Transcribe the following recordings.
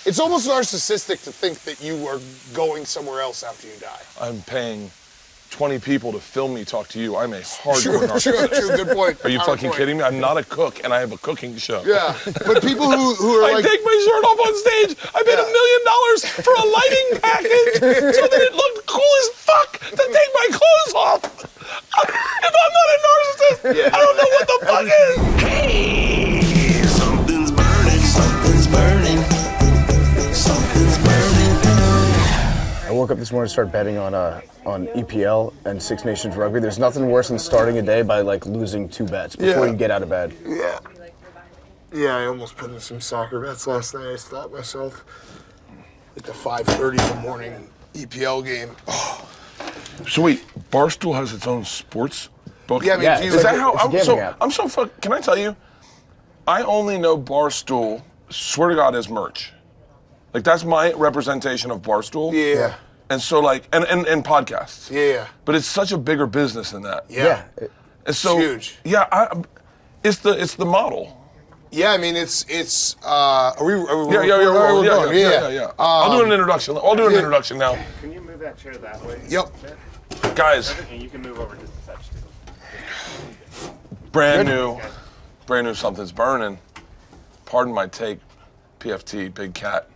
It's almost narcissistic to think that you are going somewhere else after you die. I'm paying 20 people to film me talk to you. I'm a hardcore narcissist. True, good point. Are you fucking kidding me? I'm not a cook, and I have a cooking show. Yeah, but people who are I take my shirt off on stage. I paid $1 million for a lighting package so that it looked cool as fuck to take my clothes off. If I'm not a narcissist, I don't know what the fuck is. Hey, something's burning, something's burning, something's burning. I woke up this morning to start betting on EPL and Six Nations rugby. There's nothing worse than starting a day by like losing 2 bets before you get out of bed. Yeah, I almost put in some soccer bets last night. I stopped myself at the 5:30 in the morning EPL game. Oh. So wait, Barstool has its own sports book? Yeah, I mean, is that how? I'm so fuck. Can I tell you? I only know Barstool. Swear to God, as merch. Like that's my representation of Barstool. Yeah. And so like, and podcasts. Yeah. But it's such a bigger business than that. Yeah. And so, huge. Yeah, it's the model. Yeah, I mean it's are we Yeah. I'll do an introduction. I'll do an introduction now. Can you move that chair that way? Yep. Guys. And you can move over just a touch too. Brand new something's burning. Pardon my take, PFT, Big Cat.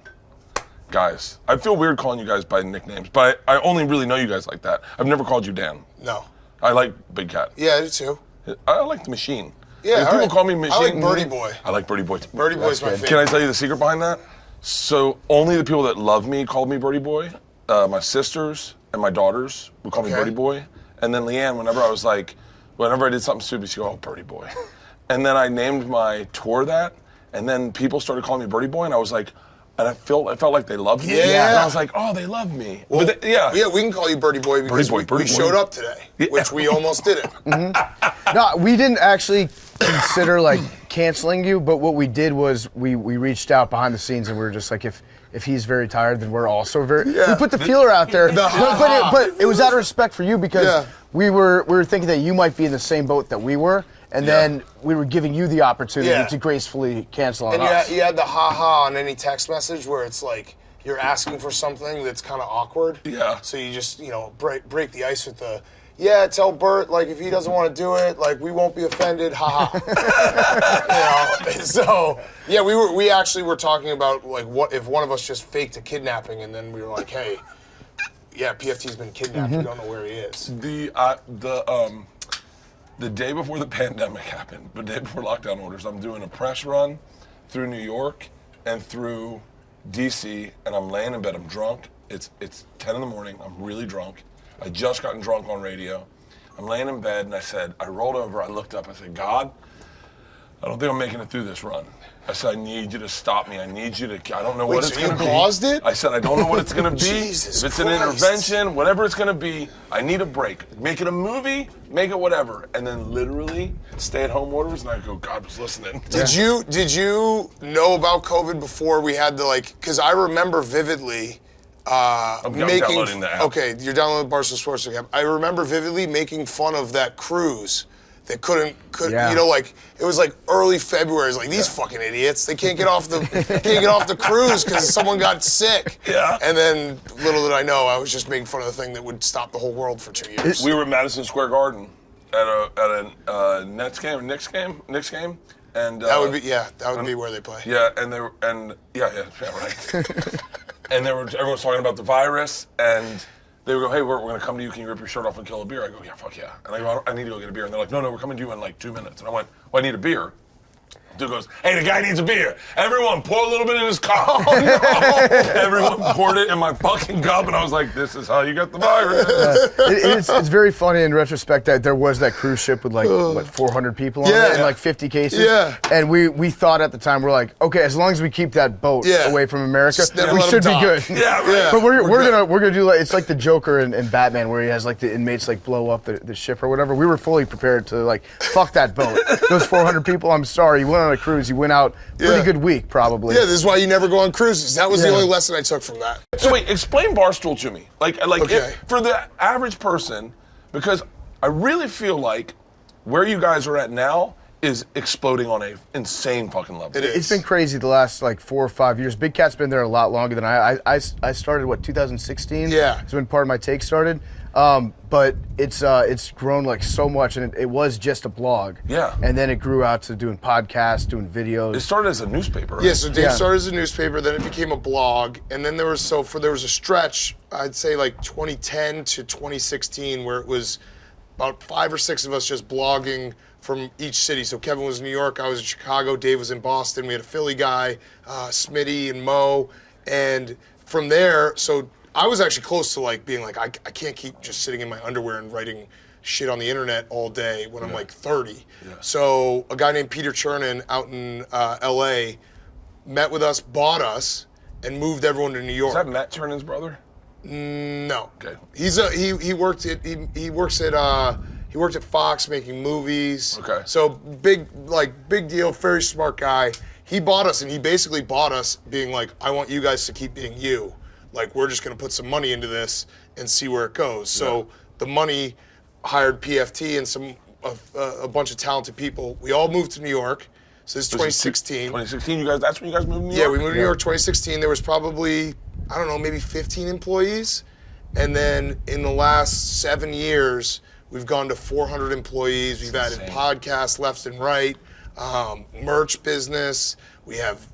Guys, I feel weird calling you guys by nicknames, but I only really know you guys like that. I've never called you Dan. No. I like Big Cat. Yeah, I do too. I like the Machine. Yeah, people call me Machine. I like Birdie Boy. I like Birdie Boy too. Birdie Boy's my favorite. Can I tell you the secret behind that? So only the people that love me called me Birdie Boy. My sisters and my daughters would call me Birdie Boy. And then Leanne, whenever I did something stupid, she'd go, oh, Birdie Boy. And then I named my tour that, and then people started calling me Birdie Boy, and I was like, and I felt like they loved me. Yeah. And I was like, oh, they love me. Well, but yeah, we can call you Birdie Boy because we showed up today, which we almost didn't. No, we didn't actually consider like canceling you, but what we did was we reached out behind the scenes and we were just like, if he's very tired, then we're also very. Yeah. We put the feeler out there, but it was out of respect for you because we were thinking that you might be in the same boat that we were. And then we were giving you the opportunity to gracefully cancel on us. And you had the ha-ha on any text message where it's like you're asking for something that's kind of awkward. Yeah. So you just, break the ice with the, tell Bert, like, if he doesn't want to do it, like, we won't be offended, ha-ha. So, we actually were talking about, like, what if one of us just faked a kidnapping and then we were like, hey, PFT's been kidnapped, we don't know where he is. The day before the pandemic happened, the day before lockdown orders, I'm doing a press run through New York and through DC, and I'm laying in bed. I'm drunk. It's 10 in the morning. I'm really drunk. I just gotten drunk on radio. I'm laying in bed, and I rolled over. I looked up. I said, God, I don't think I'm making it through this run. I said, I need you to stop me. I need you to, I don't know what it's going to be. You caused it? I said, I don't know what it's going to be. Jesus if it's an intervention, whatever it's going to be, I need a break. Make it a movie, make it whatever. And then literally stay-at-home orders, and I go, God was listening. Did you know about COVID before we had because I remember vividly I'm downloading the app. Okay, you're downloading the Barstool Sports app. I remember vividly making fun of that cruise. They couldn't, it was like early February. It's like these fucking idiots. They can't get off the cruise because someone got sick. Yeah. And then little did I know, I was just making fun of the thing that would stop the whole world for 2 years. We were at Madison Square Garden at a Knicks game, and that would be where they play. Yeah, and they were, right. And everyone was talking about the virus, and they would go, hey, we're going to come to you. Can you rip your shirt off and kill a beer? I go, yeah, fuck yeah. And I go, I need to go get a beer. And they're like, no, we're coming to you in like 2 minutes. And I went, well, I need a beer. Dude goes, hey, the guy needs a beer. Everyone, pour a little bit in his cup. Oh, no. Everyone poured it in my fucking cup, and I was like, this is how you got the virus. It's very funny in retrospect that there was that cruise ship with 400 people on it and like 50 cases. Yeah. And we thought at the time, we're like, okay, as long as we keep that boat away from America, we should be good. Yeah, right. But we're gonna do it's like the Joker in Batman where he has like the inmates like blow up the ship or whatever. We were fully prepared to fuck that boat. Those 400 people, I'm sorry, you went on a cruise, you went out pretty good week probably. Yeah, this is why you never go on cruises. That was the only lesson I took from that. So wait, explain Barstool to me. For the average person, because I really feel like where you guys are at now is exploding on a insane fucking level. It is. It's been crazy the last like 4 or 5 years. Big Cat's been there a lot longer than I started, 2016? Yeah. It's when Pardon My Take started. But it's grown like so much, and it was just a blog. Yeah. And then it grew out to doing podcasts, doing videos. It started as a newspaper, right? Yeah, so Dave Yeah. started as a newspaper, then it became a blog, and then there was a stretch, I'd say like 2010 to 2016, where it was about 5 or 6 of us just blogging from each city. So Kevin was in New York, I was in Chicago, Dave was in Boston. We had a Philly guy, Smitty and Mo, and from there, so I was actually close to like being like, I can't keep just sitting in my underwear and writing shit on the internet all day when I'm like 30. Yeah. So a guy named Peter Chernin out in LA met with us, bought us, and moved everyone to New York. Is that Matt Chernan's brother? No. Okay. He works at Fox making movies. Okay. So big deal, very smart guy. He bought us, and he basically bought us being like, I want you guys to keep being you. Like, we're just gonna put some money into this and see where it goes. So the money hired PFT and a bunch of talented people. We all moved to New York. So this is 2016. 2016, that's when you guys moved to New York? Yeah, we moved to New York 2016. There was probably, I don't know, maybe 15 employees. And then in the last 7 years, we've gone to 400 employees. We've added podcasts left and right, merch business. We have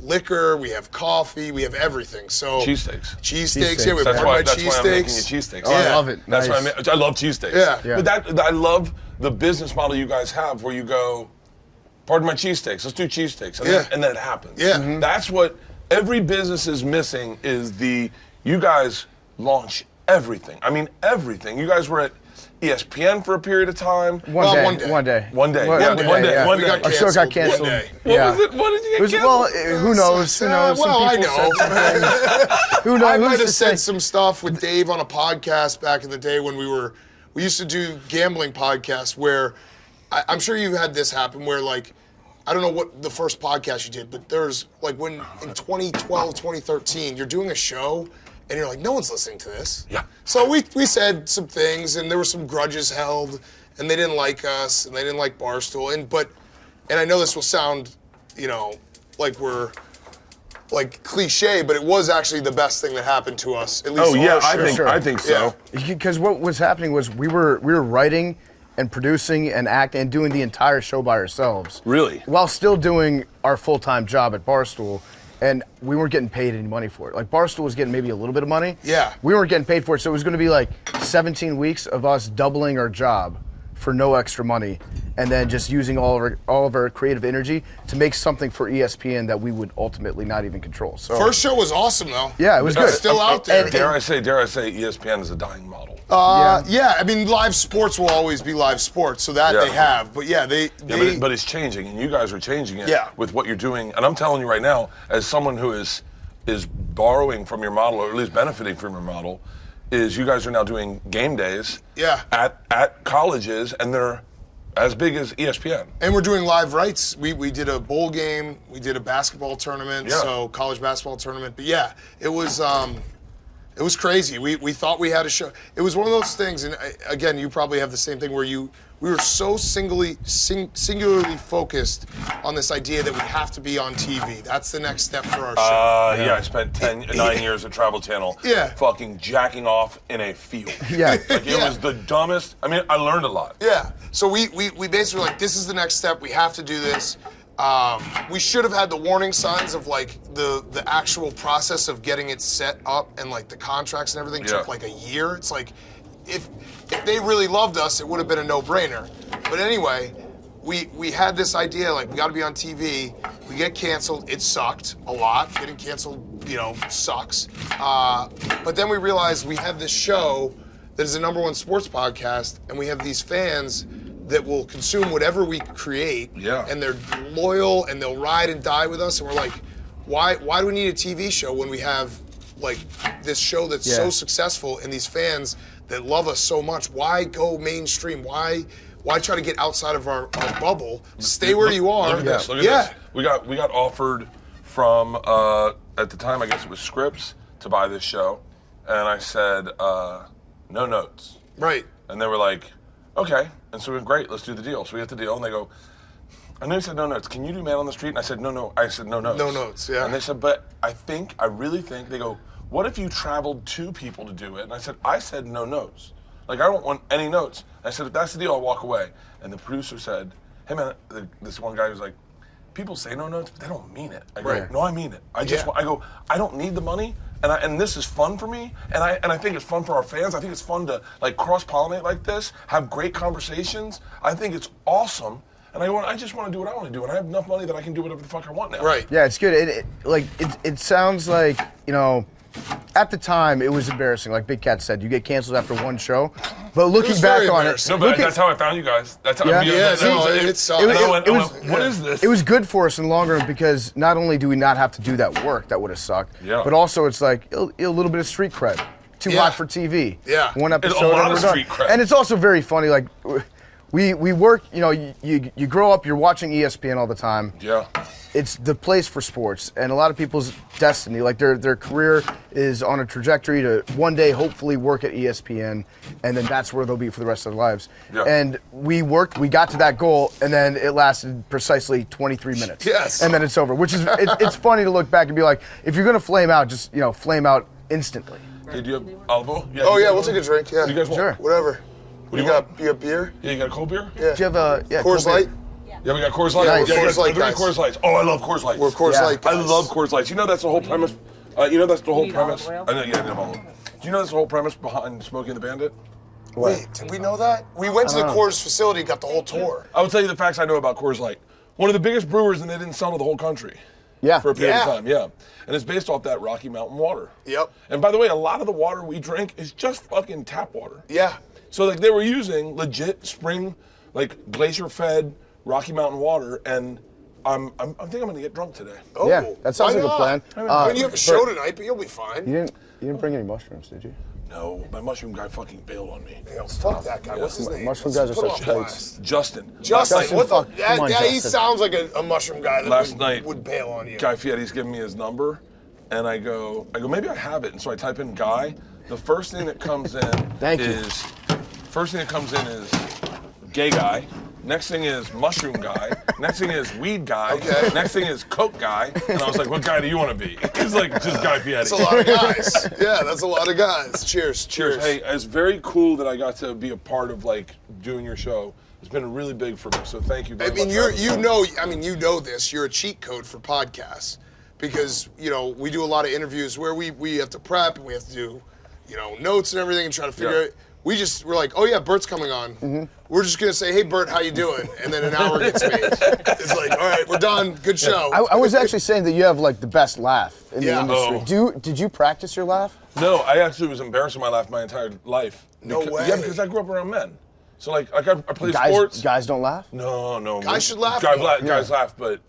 liquor, we have coffee, we have everything. So Cheesesteaks. Yeah, we have That's Pardon why My I'm making you Cheesesteaks. cheesesteaks. Oh, I love it. That's Nice. why I love cheesesteaks. Yeah. But I love the business model you guys have where you go, Pardon My Cheesesteaks, let's do cheesesteaks. And then it happens. Yeah. Mhm. That's what every business is missing is you guys launch everything. I mean, everything. You guys were at ESPN for a period of time. One day. One day. Yeah. We got Our show got canceled canceled. one day. What was it? What did you get canceled? Well, who knows? Who knows? Some well, I people know. said some things. Who knows? I might Who's have to said say? some stuff with Dave on a podcast back in the day when we used to do gambling podcasts where I'm sure you had this happen where like, I don't know what the first podcast you did, but there's like when in 2012, 2013, you're doing a show and you're like, no one's listening to this. Yeah. So we said some things and there were some grudges held and they didn't like us and they didn't like Barstool. And I know this will sound, like we're like cliche, but it was actually the best thing that happened to us. At least Oh, yeah, our show. I think so. Because what was happening was we were writing and producing and acting and doing the entire show by ourselves. Really? While still doing our full-time job at Barstool, and we weren't getting paid any money for it. Like Barstool was getting maybe a little bit of money. Yeah. We weren't getting paid for it, so it was going to be like 17 weeks of us doubling our job for no extra money, and then just using all of our creative energy to make something for ESPN that we would ultimately not even control. So First show was awesome though. yeah, it was good. It's still out there. Dare I say, ESPN is a dying model. Yeah, I mean, live sports will always be live sports, so that Yeah. they have. But yeah, but it's changing, and you guys are changing it Yeah. with what you're doing. And I'm telling you right now, as someone who is borrowing from your model, or at least benefiting from your model, is you guys are now doing game days Yeah. at colleges, and they're as big as ESPN. And we're doing live rights. We did a bowl game. We did a basketball tournament. Yeah. So college basketball tournament. But yeah, it was crazy. We thought we had a show. It was one of those things. And again, you probably have the same thing where we were so singularly focused on this idea that we have to be on TV. That's the next step for our show. Yeah, I spent 9 years at Travel Channel fucking jacking off in a field. Yeah. Like, it was the dumbest. I mean, I learned a lot. Yeah. So we basically were like, this is the next step. We have to do this. We should have had the warning signs of like the actual process of getting it set up and like the contracts and everything took like a year. It's like if they really loved us, it would have been a no-brainer. But anyway, we had this idea like we got to be on TV. We get canceled. It sucked a lot. Getting canceled, sucks. But then we realized we have this show that is the #1 sports podcast, and we have these fans that will consume whatever we create, and they're loyal and they'll ride and die with us. And we're like, why do we need a TV show when we have like this show that's so successful and these fans that love us so much? Why go mainstream? Why try to get outside of our bubble? Stay where you are. Look at this. Look at this. We got offered from at the time, I guess it was Scripps, to buy this show, and I said no notes. Right. And they were like, okay. And so we went, great, let's do the deal. So we hit the deal, and they go, And they said, no notes. Can you do man on the street? And I said, no. I said, no notes. No notes, yeah. And they said, but I really think, they go, what if you traveled 2 people to do it? And I said no notes. Like, I don't want any notes. I said, if that's the deal, I'll walk away. And the producer said, hey man, this one guy was like, people say no notes, but they don't mean it. I go, Right. no, I mean it. I go, I don't need the money, and this is fun for me, and I think it's fun for our fans. I think it's fun to like cross-pollinate like this, have great conversations. I think it's awesome. And I just want to do what I want to do, and I have enough money that I can do whatever the fuck I want now. Right. Yeah, it's good. It sounds like, you know, at the time it was embarrassing. Like Big Cat said, you get canceled after one show. But looking back on it, No, but that's how I found you guys. That's how what is this? It was good for us in the long run because not only do we not have to do that work that would have sucked, but also it's like a little bit of street cred. Too hot for TV. Yeah. One episode. A lot and of we're street done. cred. And it's also very funny. Like we work. You know, you grow up. You're watching ESPN all the time. Yeah. It's the place for sports, and a lot of people's destiny, like their career is on a trajectory to one day hopefully work at ESPN, and then that's where they'll be for the rest of their lives. Yeah. And we got to that goal, and then it lasted precisely 23 minutes. Yes. And then it's over, which is it's funny to look back and be like, if you're gonna flame out, just flame out instantly. Hey, do you have olive oil? Yeah, Oh yeah, we'll take a drink. Yeah. What do you guys want? Sure. Whatever. What do you got? want? You got beer? Yeah, you got a cold beer? Yeah. Do you have a Coors Light? Yeah, we got Coors Light. Nice. Yeah, Coors Light we're doing guys. Coors Lights. Oh, I love Coors Lights. We're Coors Yeah. Light guys. I love Coors Lights. You know that's the whole premise. You know that's the whole need premise. olive oil? I know, yeah, I need olive oil. Do you know that's the whole premise behind Smokey and the Bandit? Wait, did we know that? We went to the Coors facility, got the whole tour. I will tell you the facts I know about Coors Light. One of the biggest brewers, and they didn't sell to the whole country. Yeah. For a period Yeah. of time, yeah. And it's based off that Rocky Mountain water. Yep. And by the way, a lot of the water we drink is just fucking tap water. Yeah. So like they were using legit spring, like glacier-fed Rocky Mountain water, and I think I'm gonna get drunk today. Oh, Yeah, that sounds why like a plan. not? I mean, you have a show tonight, but you'll be fine. You didn't bring any mushrooms, did you? No, my mushroom guy fucking bailed on me. Yo, fuck that guy. What's his name? Mushroom Let's guys are put such him on totes. blast. Justin. Justin, what fuck, the? come on, He Justin. sounds like a mushroom guy that Last night, would bail on you. Guy Fieri's giving me his number, and I go, maybe I have it. And so I type in Guy. The first thing that comes in is gay guy. Next thing is mushroom guy. Next thing is weed guy. Okay. Next thing is coke guy. And I was like, what guy do you want to be? He's like, just Guy Fieri. That's a lot of guys. Yeah, that's a lot of guys. Cheers. Cheers. Hey, it's very cool that I got to be a part of like doing your show. It's been really big for me, so thank you very I much. mean, you know this. You're a cheat code for podcasts because we do a lot of interviews where we have to prep and we have to do notes and everything and try to figure out. We're like, oh yeah, Bert's coming on. Mm-hmm. We're just gonna say, hey Bert, how you doing? And then an hour gets made. It's like, all right, we're done. Good show. I was actually saying that you have like the best laugh in the Yeah. industry. Oh. Did you practice your laugh? No, I actually was embarrassing my laugh my entire life. No way. Yeah, because I grew up around men. So like I play Guys, sports. guys don't laugh? No. Guys should laugh Guys, more. guys laugh, but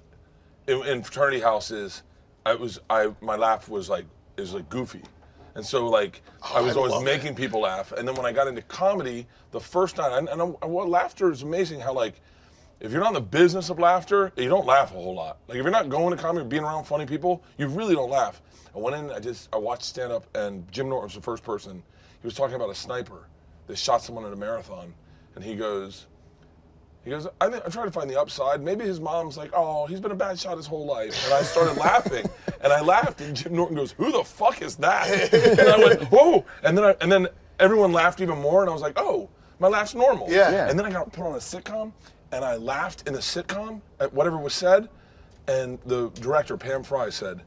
in fraternity houses, my laugh was like goofy. And so like I was I always love making people laugh. And then when I got into comedy, the first night, laughter is amazing how like, if you're not in the business of laughter, you don't laugh a whole lot. Like if you're not going to comedy or being around funny people, you really don't laugh. I went in, I watched stand up, and Jim Norton was the first person. He was talking about a sniper that shot someone at a marathon. And he goes, I tried to find the upside. Maybe his mom's like, oh, he's been a bad shot his whole life. And I started laughing, and I laughed, and Jim Norton goes, who the fuck is that? And I went, whoa! And then everyone laughed even more, and I was like, oh, my laugh's normal. Yeah. And then I got put on a sitcom, and I laughed in the sitcom at whatever was said, and the director, Pam Fry, said,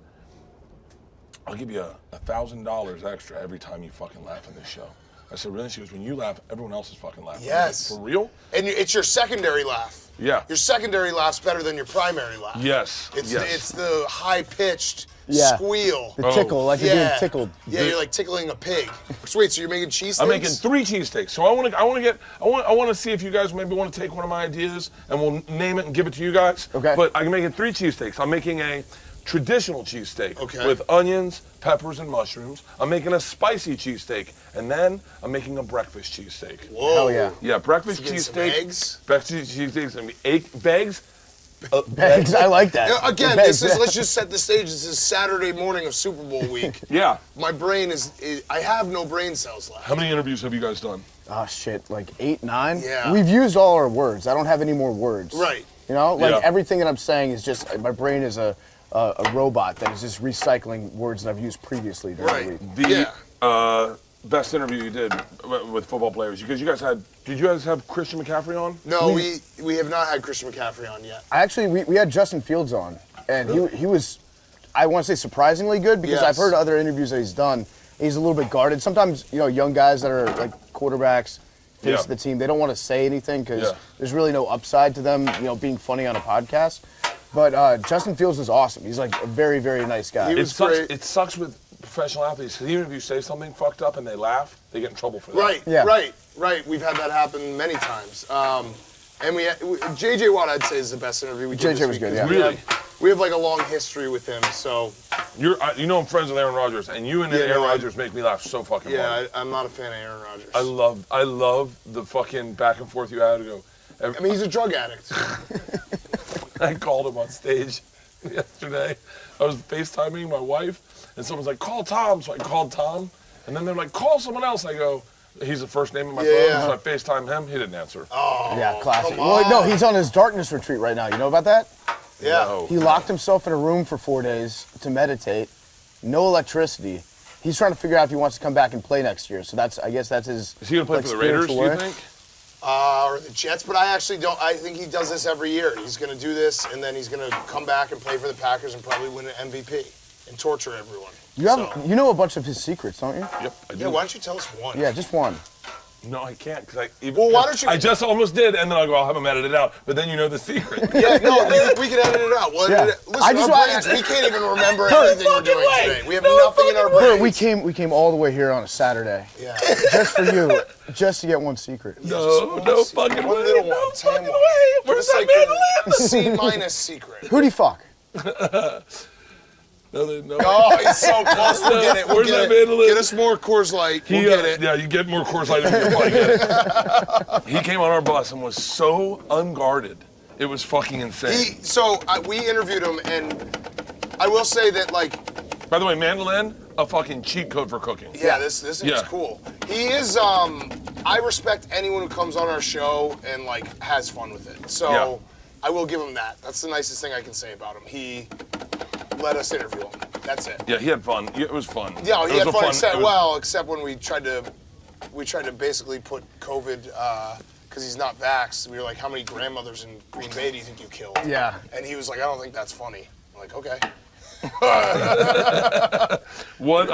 I'll give you $1,000 extra every time you fucking laugh in this show. I said, really? She goes, when you laugh, everyone else is fucking laughing. Yes. For real? And it's your secondary laugh. Yeah. Your secondary laugh's better than your primary laugh. Yes. It's the Yeah. high-pitched squeal. The tickle, like you're being tickled. Yeah, you're like tickling a pig. So wait, so you're making cheesesteaks? I'm making 3 cheesesteaks. So I want to see if you guys maybe want to take one of my ideas and we'll name it and give it to you guys. Okay. But I'm making 3 cheesesteaks. I'm making a traditional cheesesteak Okay. with onions, peppers, and mushrooms. I'm making a spicy cheesesteak, and then I'm making a breakfast cheesesteak. Whoa. Hell yeah. Yeah, breakfast Get some cheesesteak. eggs? Breakfast cheesesteaks and eggs. Bags, I like that. Again, Bags, let's just set the stage. This is Saturday morning of Super Bowl week. Yeah. My brain I have no brain cells left. How many interviews have you guys done? Oh shit, like 8, 9? Yeah. We've used all our words. I don't have any more words. Right. You know, like Yeah. everything that I'm saying is just my brain is a robot that is just recycling words that I've used previously during the week. The best interview you did with football players, because you guys did you guys have Christian McCaffrey on? No, we have not had Christian McCaffrey on yet. Actually, we had Justin Fields on, and he was, I want to say, surprisingly good, because I've heard other interviews that he's done. He's a little bit guarded. Sometimes, you know, young guys that are like quarterbacks, face of the team, they don't want to say anything because there's really no upside to them, you know, being funny on a podcast. But Justin Fields was awesome. He's like a very, very nice guy. It sucks with professional athletes, because even if you say something fucked up and they laugh, they get in trouble for that. Right. We've had that happen many times. And JJ Watt, I'd say, is the best interview we did. JJ was good, yeah. Really? We have like a long history with him, so. You know I'm friends with Aaron Rodgers, and you and Aaron Rodgers make me laugh so fucking hard. I'm not a fan of Aaron Rodgers. I love the fucking back and forth you had to go. I mean, he's a drug addict. I called him on stage yesterday. I was FaceTiming my wife, and someone's like, call Tom. So I called Tom, and then they're like, call someone else. I go, he's the first name in my phone, so I FaceTime him. He didn't answer. Oh, yeah, classic. Well, no, he's on his darkness retreat right now. You know about that? Yeah. No. He locked himself in a room for 4 days to meditate. No electricity. He's trying to figure out if he wants to come back and play next year. So I guess that's his. Is he gonna play for the Raiders? Do you think? Or the Jets, but I actually don't. I think he does this every year. He's going to do this, and then he's going to come back and play for the Packers and probably win an MVP and torture everyone. You know a bunch of his secrets, don't you? Yep, I do. Yeah, why don't you tell us one? Yeah, just one. No, I can't, because Well, why don't you? I just almost did, and then I go, I'll have him edit it out. But then you know the secret. Yeah, no, we can edit it out. Well, listen, our brains, we can't even remember anything we're doing today. We have nothing in our brains. Bert, we came all the way here on a Saturday. Yeah. Just for you, just to get one secret. No fucking one way. little No one. Tell him fucking one. way. Where's Just that like C- secret. Who'd he fuck? No. Oh, he's so close. We'll get it. We'll Where's get that it. mandolin? Get us more Coors Light. We'll get it. Yeah, you get more Coors Light, you'll probably get it. He came on our bus and was so unguarded. It was fucking insane. We interviewed him, and I will say that, like. By the way, mandolin, a fucking cheat code for cooking. Yeah, this is cool. He is. I respect anyone who comes on our show and like has fun with it. So I will give him that. That's the nicest thing I can say about him. He let us interview him. That's it. Yeah, he had fun. It was fun. Yeah, he had fun. Except when we tried to basically put COVID because he's not vaxxed. We were like, how many grandmothers in Green Bay do you think you killed? Yeah. And he was like, I don't think that's funny. I'm like, okay. What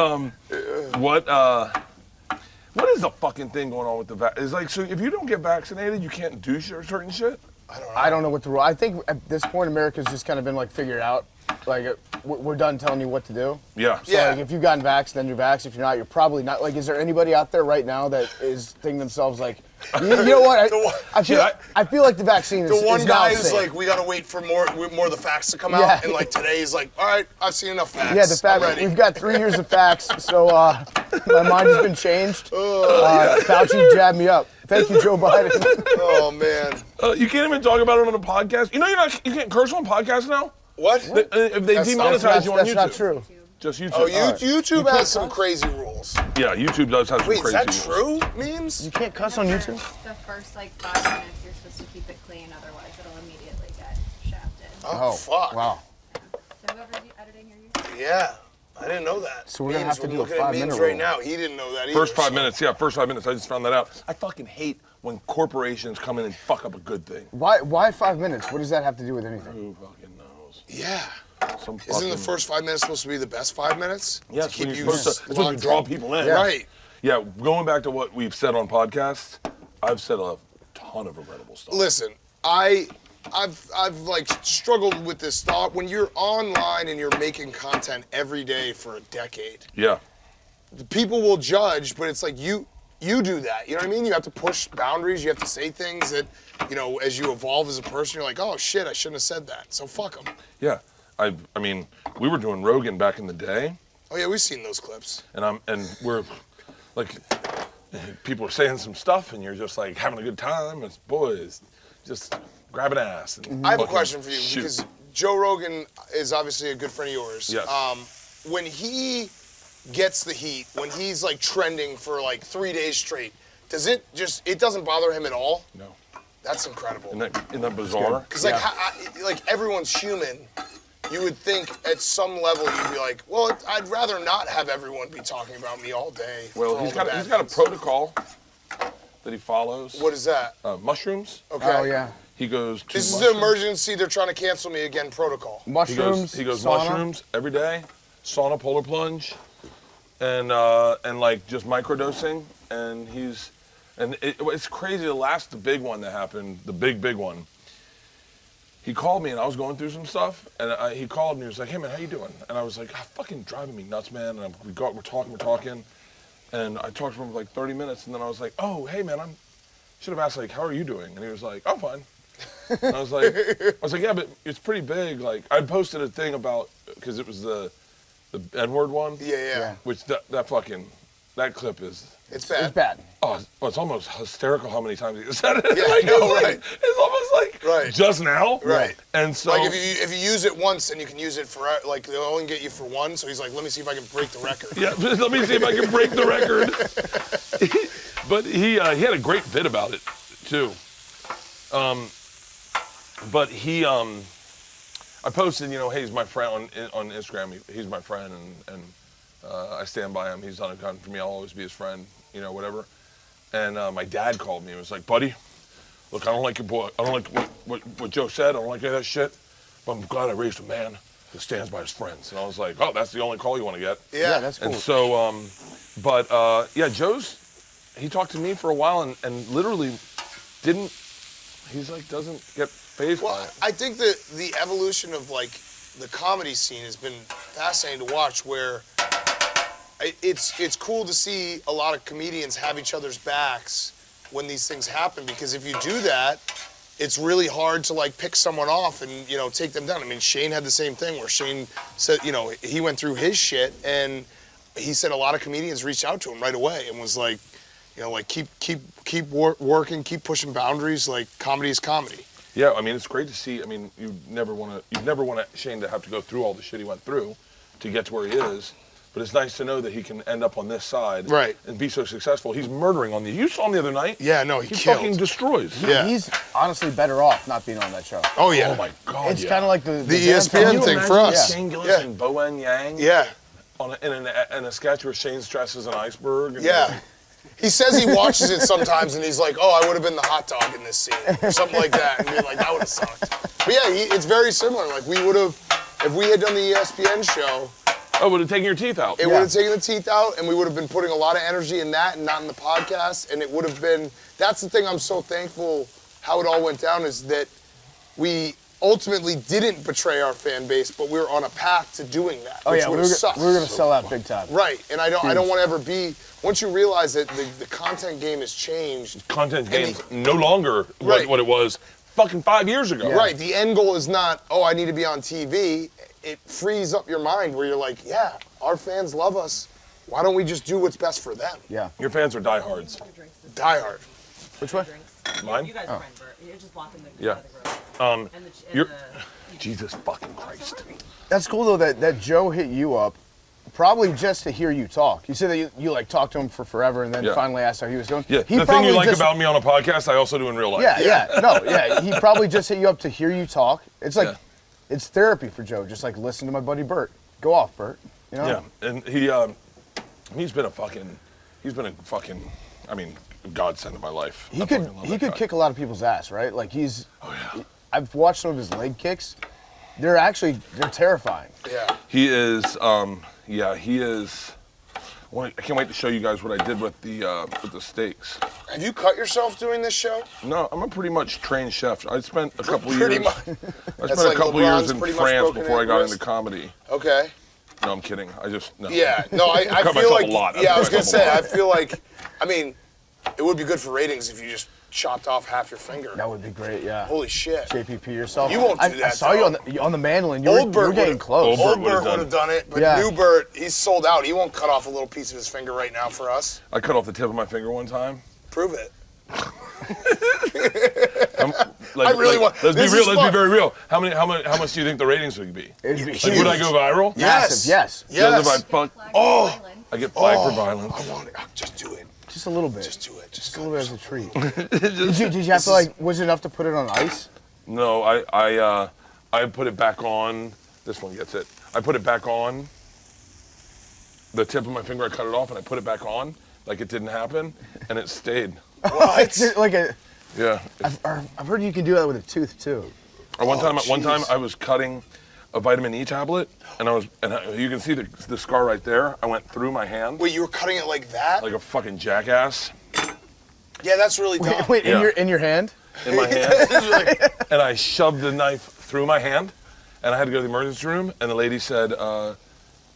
is the fucking thing going on with the vaccine? It's like, so if you don't get vaccinated, you can't do certain shit? I don't know what the rule. I think at this point, America's just kind of been like figured out. Like we're done telling you what to do. Yeah. So like, if you've gotten vaxxed, then you're vaxxed. If you're not, you're probably not. Like, is there anybody out there right now that is thinking themselves like, you know what? I feel like the vaccine is the one is guy now is safe. like, we gotta wait for more of the facts to come out, and like today he's like, all right, I've seen enough facts. Yeah, the fact we've got 3 years of facts, so my mind has been changed. Fauci jabbed me up. Thank you, Joe Biden. Oh man. You can't even talk about it on a podcast. You know you can't curse on podcasts now? What? If they demonetize you on YouTube. That's not true. Just YouTube. Oh, YouTube has some crazy rules. Yeah, YouTube does have some Wait, crazy is that rules. true? Memes? You can't cuss on YouTube? The first like 5 minutes, you're supposed to keep it clean, otherwise it'll immediately get shafted. Oh, fuck. Wow. So whoever's editing your YouTube. Yeah, I didn't know that. So we're gonna have to do a looking at 5-minute memes rule. right now. He didn't know that either. First 5 minutes, yeah, first 5 minutes. I just found that out. I fucking hate when corporations come in and fuck up a good thing. Why 5 minutes? What does that have to do with anything? Who fucking knows? Yeah. Some Isn't the first 5 minutes supposed to be the best 5 minutes? Yeah, To keep you that's when you draw people in. Yeah. Right. Yeah, going back to what we've said on podcasts, I've said a ton of regrettable stuff. Listen, I've like struggled with this thought. When you're online and you're making content every day for a decade, Yeah. the people will judge, but it's like you do that. You know what I mean? You have to push boundaries. You have to say things that, you know, as you evolve as a person, you're like, oh shit, I shouldn't have said that. So fuck them. Yeah. I mean, we were doing Rogan back in the day, Oh yeah, we've seen those clips. and we're like, people are saying some stuff, and you're just like having a good time. It's boys, just grabbing ass. And I have a fucking question for you shoot. because Joe Rogan is obviously a good friend of yours. Yes. When he gets the heat, when he's like trending for like 3 days straight, it doesn't bother him at all? No. That's incredible. Isn't that bizarre? Because like everyone's human. You would think at some level you'd be like, well, I'd rather not have everyone be talking about me all day. Well, he's got a protocol that he follows. What is that? Mushrooms. Okay. Oh yeah. He goes to This is the emergency. They're trying to cancel me again protocol. Mushrooms. He goes sauna. mushrooms every day, sauna, polar plunge, and like just microdosing. And it's crazy. The big one that happened, the big one. He called me and I was going through some stuff, and he called me. He was like, "Hey man, how you doing?" And I was like, "Fucking driving me nuts, man." And we're talking, and I talked to him for like 30 minutes, and then I was like, "Oh, hey man, should have asked like, how are you doing?" And he was like, "I'm fine." And I was like, "Yeah, but it's pretty big." Like I posted a thing about because it was the N-word one. Yeah. Which that clip is. It's bad. It's bad. Oh, it's almost hysterical how many times he said it. Yeah, like, I know, right? It's almost like just now. Right. And so like if you use it once, then you can use it for like they'll only get you for one. So he's like, let me see if I can break the record. Yeah, let me see if I can break the record. But he had a great bit about it too. But I posted, hey, he's my friend on Instagram. He's my friend, and I stand by him. He's done a gun for me. I'll always be his friend, whatever. And my dad called me and was like, "Buddy, look, I don't like your boy. I don't like what Joe said. I don't like any of that shit. But I'm glad I raised a man that stands by his friends." And I was like, "Oh, that's the only call you want to get." Yeah, that's cool. And so, he talked to me for a while and literally doesn't get fazed by it. I think that the evolution of like the comedy scene has been fascinating to watch, where it's cool to see a lot of comedians have each other's backs when these things happen, because if you do that, it's really hard to like pick someone off and take them down. I mean, Shane had the same thing where Shane said he went through his shit, and he said a lot of comedians reached out to him right away and was like, keep working, keep pushing boundaries. Like comedy is comedy. Yeah, I mean, it's great to see. I mean, you never want Shane to have to go through all the shit he went through to get to where he is. But it's nice to know that he can end up on this side and be so successful. He's murdering on the. You saw him the other night. Yeah, no, he killed. fucking destroys. He's honestly better off not being on that show. Oh yeah. Oh my God. It's kind of like the ESPN thing for us. Shane Gillis and Bowen Yang. Yeah. In a sketch where Shane's dressed as an iceberg. Yeah. He says he watches it sometimes and he's like, "Oh, I would have been the hot dog in this scene," or something like that, and be like, "That would have sucked." But yeah, it's very similar. Like we would have, if we had done the ESPN show. Oh, would have taken your teeth out. It would have taken the teeth out, and we would have been putting a lot of energy in that and not in the podcast. And it would have been, that's the thing I'm so thankful how it all went down, is that we ultimately didn't betray our fan base, but we were on a path to doing that. Oh which yeah, we would were have sucked. going to sell out big time. Right, and I don't want to ever be, once you realize that the content game has changed. Content game's no longer what it was fucking 5 years ago. Yeah. Right, the end goal is not, oh, I need to be on TV. It frees up your mind where you're like, yeah, our fans love us. Why don't we just do what's best for them? Yeah. Your fans are diehards. Die hard. Which one? Mine? You guys are fine, Bert. You're just blocking the Yeah. road. Jesus fucking Christ. That's cool though that Joe hit you up, probably just to hear you talk. You said that you like talked to him for forever and then finally asked how he was doing. Yeah, He the thing you probably like just- about me on a podcast, I also do in real life. He probably just hit you up to hear you talk. It's like, it's therapy for Joe. Just like listen to my buddy Bert. Go off, Bert. Yeah, and he's been a fucking, I mean, godsend in my life. He could kick a lot of people's ass, right? Like I've watched some of his leg kicks. They're terrifying. Yeah. He is. I can't wait to show you guys what I did with the steaks. Have you cut yourself doing this show? No, I'm a pretty much trained chef. I spent a couple Pretty years. much. I spent a couple years in pretty much France broken before I got wrist. into comedy. Okay. No, I'm kidding. I just no. Yeah. No, I cut feel myself like. a lot. Yeah, I was cut gonna myself a say. lot. I feel like. I mean, it would be good for ratings if you just chopped off half your finger. That would be great. Yeah. Holy shit. JPP yourself. You won't do I that, saw you though. on the mandolin. You Old were Bert getting would've- close. Old Bert Bert would have done it, but Yeah. new Bert, he's sold out. He won't cut off a little piece of his finger right now for us. I cut off the tip of my finger one time. Prove it. Like, I really want. Let's be this real. is Let's fun. be very real. How much do you think the ratings would be? It'd be Like, huge. would I go viral? Yes. Yes. Because if Yes. I get flagged for violence. I want it. Just do it. Just a little bit. Just do it. Just a little bit as a treat. Did you have to like? Was it enough to put it on ice? No, I put it back on. This one gets it. I put it back on. The tip of my finger, I cut it off, and I put it back on like it didn't happen, and it stayed. What? Like a. Yeah. I've heard you can do that with a tooth too. One time I was cutting a vitamin E tablet, and you can see the scar right there. I went through my hand. Wait, you were cutting it like that? Like a fucking jackass. Yeah, that's really dumb. Wait, Yeah. in your hand? In my hand. And I shoved the knife through my hand, and I had to go to the emergency room, and the lady said,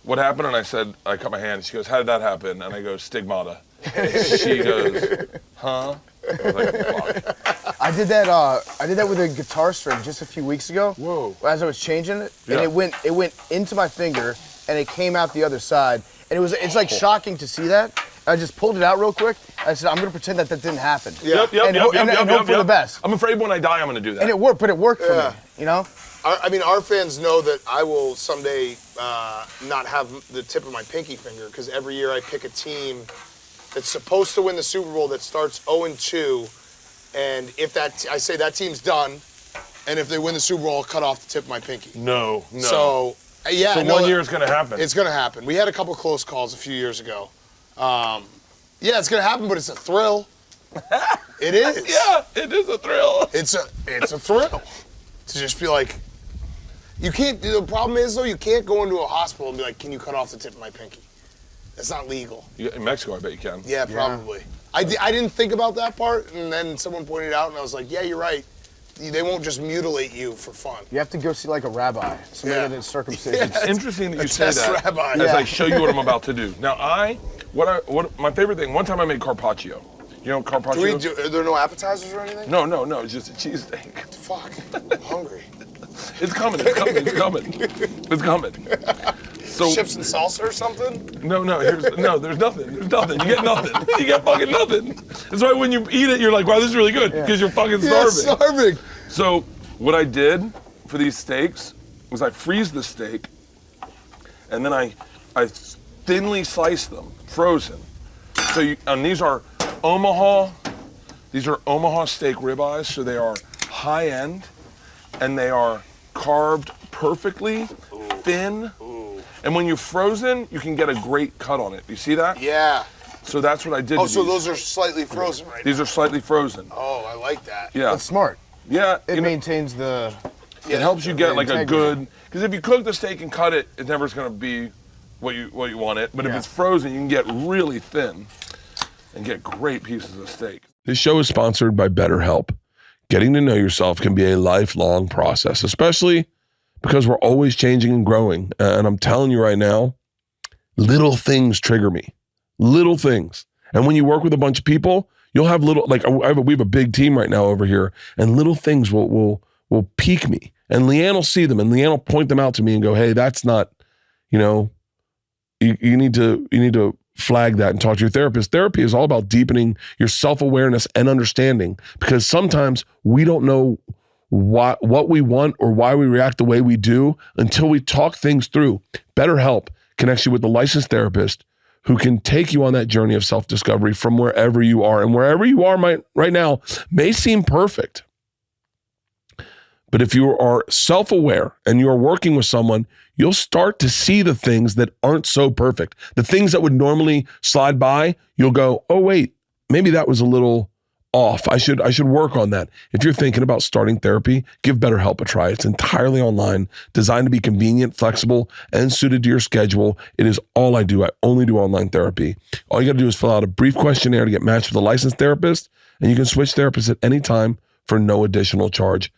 what happened? And I said, I cut my hand. She goes, how did that happen? And I go, stigmata. She goes, huh? I was like, fuck. I did that with a guitar string just a few weeks ago. Whoa. As I was changing it, and Yeah. it went into my finger, and it came out the other side. And it's like shocking to see that. I just pulled it out real quick. I said, I'm gonna pretend that didn't happen. Yep. And hope for the best. I'm afraid when I die, I'm gonna do that. And it worked, but it worked for me. You know? I mean, our fans know that I will someday not have the tip of my pinky finger because every year I pick a team that's supposed to win the Super Bowl that starts 0-2, and if I say that team's done, and if they win the Super Bowl, I'll cut off the tip of my pinky. No. So yeah, So 1 year it's gonna happen. It's gonna happen. We had a couple close calls a few years ago. Yeah, it's gonna happen, but it's a thrill. It is. Yeah, it is a thrill. It's a thrill to just be like, you can't. The problem is though, you can't go into a hospital and be like, can you cut off the tip of my pinky? That's not legal. In Mexico, I bet you can. Yeah, probably. I didn't think about that part, and then someone pointed it out, and I was like, yeah, you're right. They won't just mutilate you for fun. You have to go see like a rabbi, somebody that is circumcision. It's interesting that you say test that rabbi. as I show you what I'm about to do. Now, what my favorite thing, one time I made carpaccio. You know what carpaccio is? Are there no appetizers or anything? No, it's just a cheesesteak. Fuck, I'm hungry. It's coming. So, Chips and salsa or something? No, there's nothing. You get nothing. You get fucking nothing. That's why when you eat it, you're like, wow, this is really good, because you're fucking starving. Yeah, starving. So what I did for these steaks was I freeze the steak, and then I thinly slice them, frozen. So and these are Omaha steak ribeyes, so they are high end, and they are carved perfectly, thin. And when you're frozen, you can get a great cut on it. You see that? Yeah. So that's what I did. Oh, so those are slightly frozen right now? These are slightly frozen. Oh, I like that. Yeah. That's smart. Yeah. It maintains the. It helps you get like a integrity. good, because if you cook the steak and cut it, it never's gonna be what you want it. But if it's frozen, you can get really thin and get great pieces of steak. This show is sponsored by BetterHelp. Getting to know yourself can be a lifelong process, especially because we're always changing and growing. And I'm telling you right now, little things trigger me. Little things. And when you work with a bunch of people, you'll have little, like we have a big team right now over here, and little things will pique me. And Leanne will see them, and Leanne will point them out to me and go, hey, that's not, you need to flag that and talk to your therapist. Therapy is all about deepening your self-awareness and understanding, because sometimes we don't know what we want or why we react the way we do until we talk things through. BetterHelp connects you with a licensed therapist who can take you on that journey of self-discovery from wherever you are. And wherever you are right now may seem perfect. But if you are self-aware and you're working with someone, you'll start to see the things that aren't so perfect. The things that would normally slide by, you'll go, oh, wait, maybe that was a little off. I should work on that. If you're thinking about starting therapy, give BetterHelp a try. It's entirely online, designed to be convenient, flexible, and suited to your schedule. It is all I do. I only do online therapy. All you got to do is fill out a brief questionnaire to get matched with a licensed therapist, and you can switch therapists at any time for no additional charge.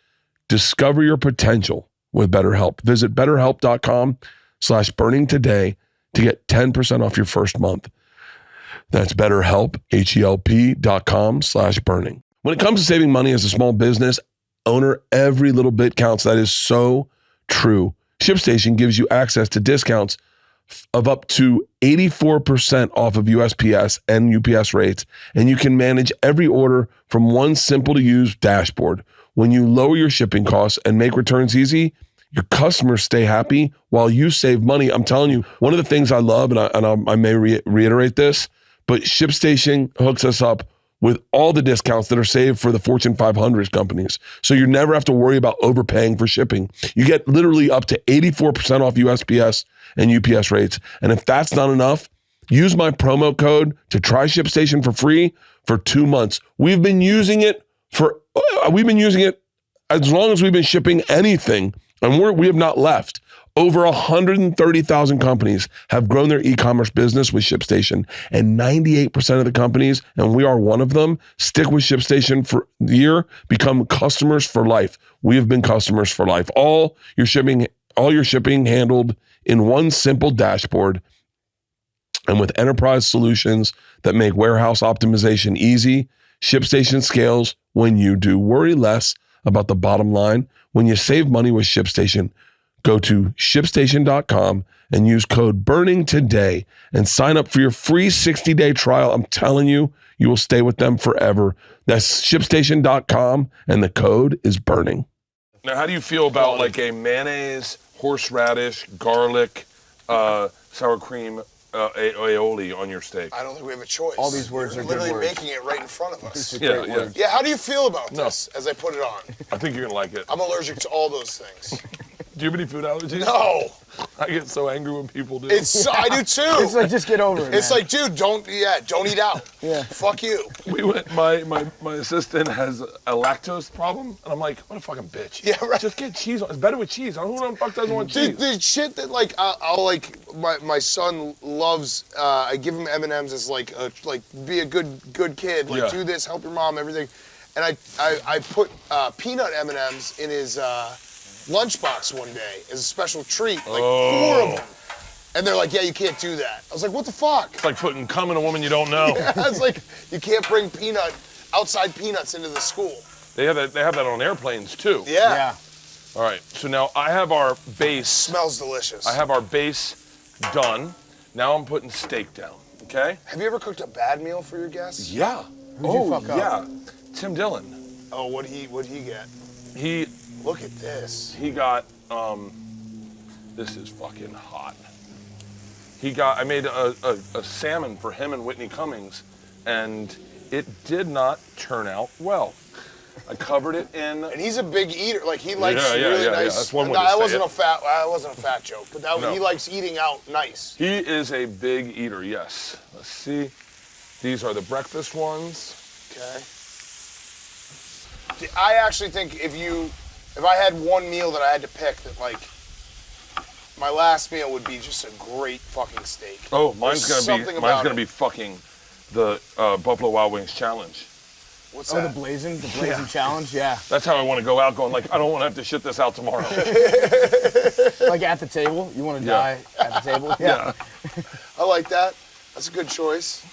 Discover your potential with BetterHelp. Visit BetterHelp.com/burning today to get 10% off your first month. That's BetterHelp, HELP.com/burning. When it comes to saving money as a small business owner, every little bit counts. That is so true. ShipStation gives you access to discounts of up to 84% off of USPS and UPS rates, and you can manage every order from one simple-to-use dashboard. When you lower your shipping costs and make returns easy, your customers stay happy while you save money. I'm telling you, one of the things I love, and I may reiterate this, but ShipStation hooks us up with all the discounts that are saved for the Fortune 500 companies. So you never have to worry about overpaying for shipping. You get literally up to 84% off USPS and UPS rates. And if that's not enough, use my promo code to try ShipStation for free for 2 months. We've been using it as long as we've been shipping anything, and we have not left. Over 130,000 companies have grown their e-commerce business with ShipStation, and 98% of the companies, and we are one of them, stick with ShipStation for the year, become customers for life. We have been customers for life. All your shipping handled in one simple dashboard, and with enterprise solutions that make warehouse optimization easy. ShipStation scales when you do. Worry less about the bottom line. When you save money with ShipStation, go to ShipStation.com and use code BURNING today and sign up for your free 60-day trial. I'm telling you, you will stay with them forever. That's ShipStation.com and the code is BURNING. Now, how do you feel about like a mayonnaise, horseradish, garlic, sour cream, aioli on your steak? I don't think we have a choice. All these words You're are good literally words. making it right in front of us. Yeah. Yeah, how do you feel about this as I put it on? I think you're gonna like it. I'm allergic to all those things. Do you have any food allergies? No. I get so angry when people do. I do too. It's like, just get over it, It's man. like, dude, don't eat out. Yeah. Fuck you. We went. My assistant has a lactose problem, and I'm like, what a fucking bitch. Yeah, right. Just get cheese on. It's better with cheese. Who the fuck doesn't want cheese? The shit that like I'll like my son loves. I give him M&Ms as like be a good kid. Like do this, help your mom, everything. And I put peanut M&Ms in his lunchbox one day as a special treat, like 4 of them. And they're like, yeah, you can't do that. I was like, what the fuck? It's like putting cum in a woman you don't know. I was like, you can't bring outside peanuts into the school. They have that on airplanes too. Yeah. All right. So now I have our base. Smells delicious. I have our base done. Now I'm putting steak down. Okay. Have you ever cooked a bad meal for your guests? Yeah. Who'd you fuck up? Yeah. Tim Dillon. Oh, what'd he get? Look at this. He got, this is fucking hot. I made a salmon for him and Whitney Cummings, and it did not turn out well. I covered it in. And he's a big eater. Like he likes really nice. Yeah. That's one way No, to that say wasn't a fat joke, but No. he likes eating out nice. He is a big eater, yes. Let's see. These are the breakfast ones. Okay. I actually think if I had one meal that I had to pick, that like my last meal would be just a great fucking steak. Oh, mine's There's gonna be fucking the Buffalo Wild Wings challenge. What's Oh, that? the blazing challenge, yeah. That's how I want to go out, going like, I don't want to have to shit this out tomorrow. Like at the table, you want to die at the table. Yeah. I like that. That's a good choice.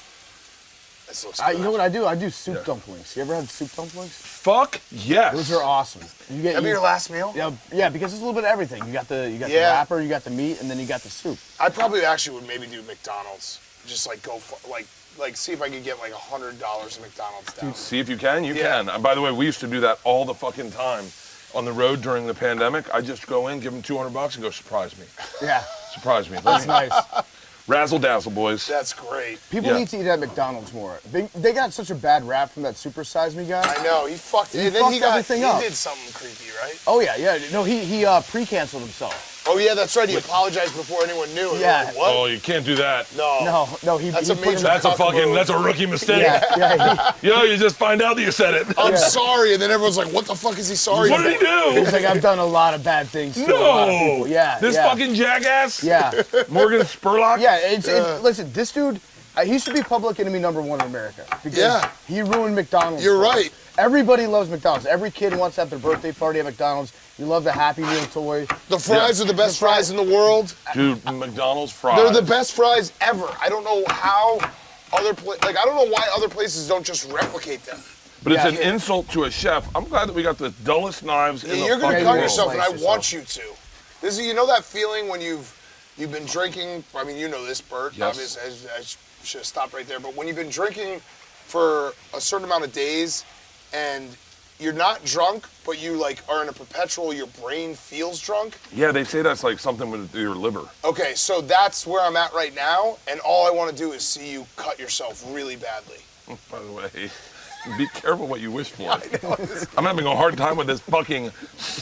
This looks good. You know what I do? I do soup dumplings. You ever had soup dumplings? Fuck yes. Those are awesome. That'd be your last meal? Yeah, because it's a little bit of everything. You got the wrapper, you got the meat, and then you got the soup. I probably actually would maybe do McDonald's. Just like go for like see if I could get like $100 at McDonald's down. See if you can. You can. And by the way, we used to do that all the fucking time on the road during the pandemic. I just go in, give them $200, and go surprise me. Yeah. Surprise me. That's nice. Razzle dazzle, boys. That's great. People need to eat at McDonald's more. They got such a bad rap from that Super Size Me guy. I know, he fucked it. He fucked everything up. He did something creepy, right? Oh yeah. No, he pre-canceled himself. Oh yeah, that's right. He apologized before anyone knew. And Yeah. like, what? Oh, you can't do that. No. No, he. That's he a put major- him- That's a rookie mistake. Yeah. You just find out that you said it. I'm sorry, and then everyone's like, "What the fuck is he sorry What did he for?" do? He's like, I've done a lot of bad things to a lot of people. Yeah. This yeah. fucking jackass? Yeah. Morgan Spurlock? Yeah. Listen, this dude, he should be public enemy #1 in America because he ruined McDonald's. You're for us. right. Everybody loves McDonald's. Every kid wants to have their birthday party at McDonald's. You love the Happy Meal toy. The fries are the best fries in the world. Dude, McDonald's fries. They're the best fries ever. I don't know how I don't know why other places don't just replicate them. But it's an insult to a chef. I'm glad that we got the dullest knives in the You're gonna fucking cut world. yourself, and I Slice want you to. This is, you know that feeling when you've been drinking. I mean, you know this, Bert. Yes. Obviously, I should have stopped right there. But when you've been drinking for a certain amount of days, and you're not drunk, but you like are in a perpetual, your brain feels drunk. Yeah, they say that's like something with your liver. Okay, so that's where I'm at right now, and all I want to do is see you cut yourself really badly. By the way, be careful what you wish for. I'm having a hard time with this fucking.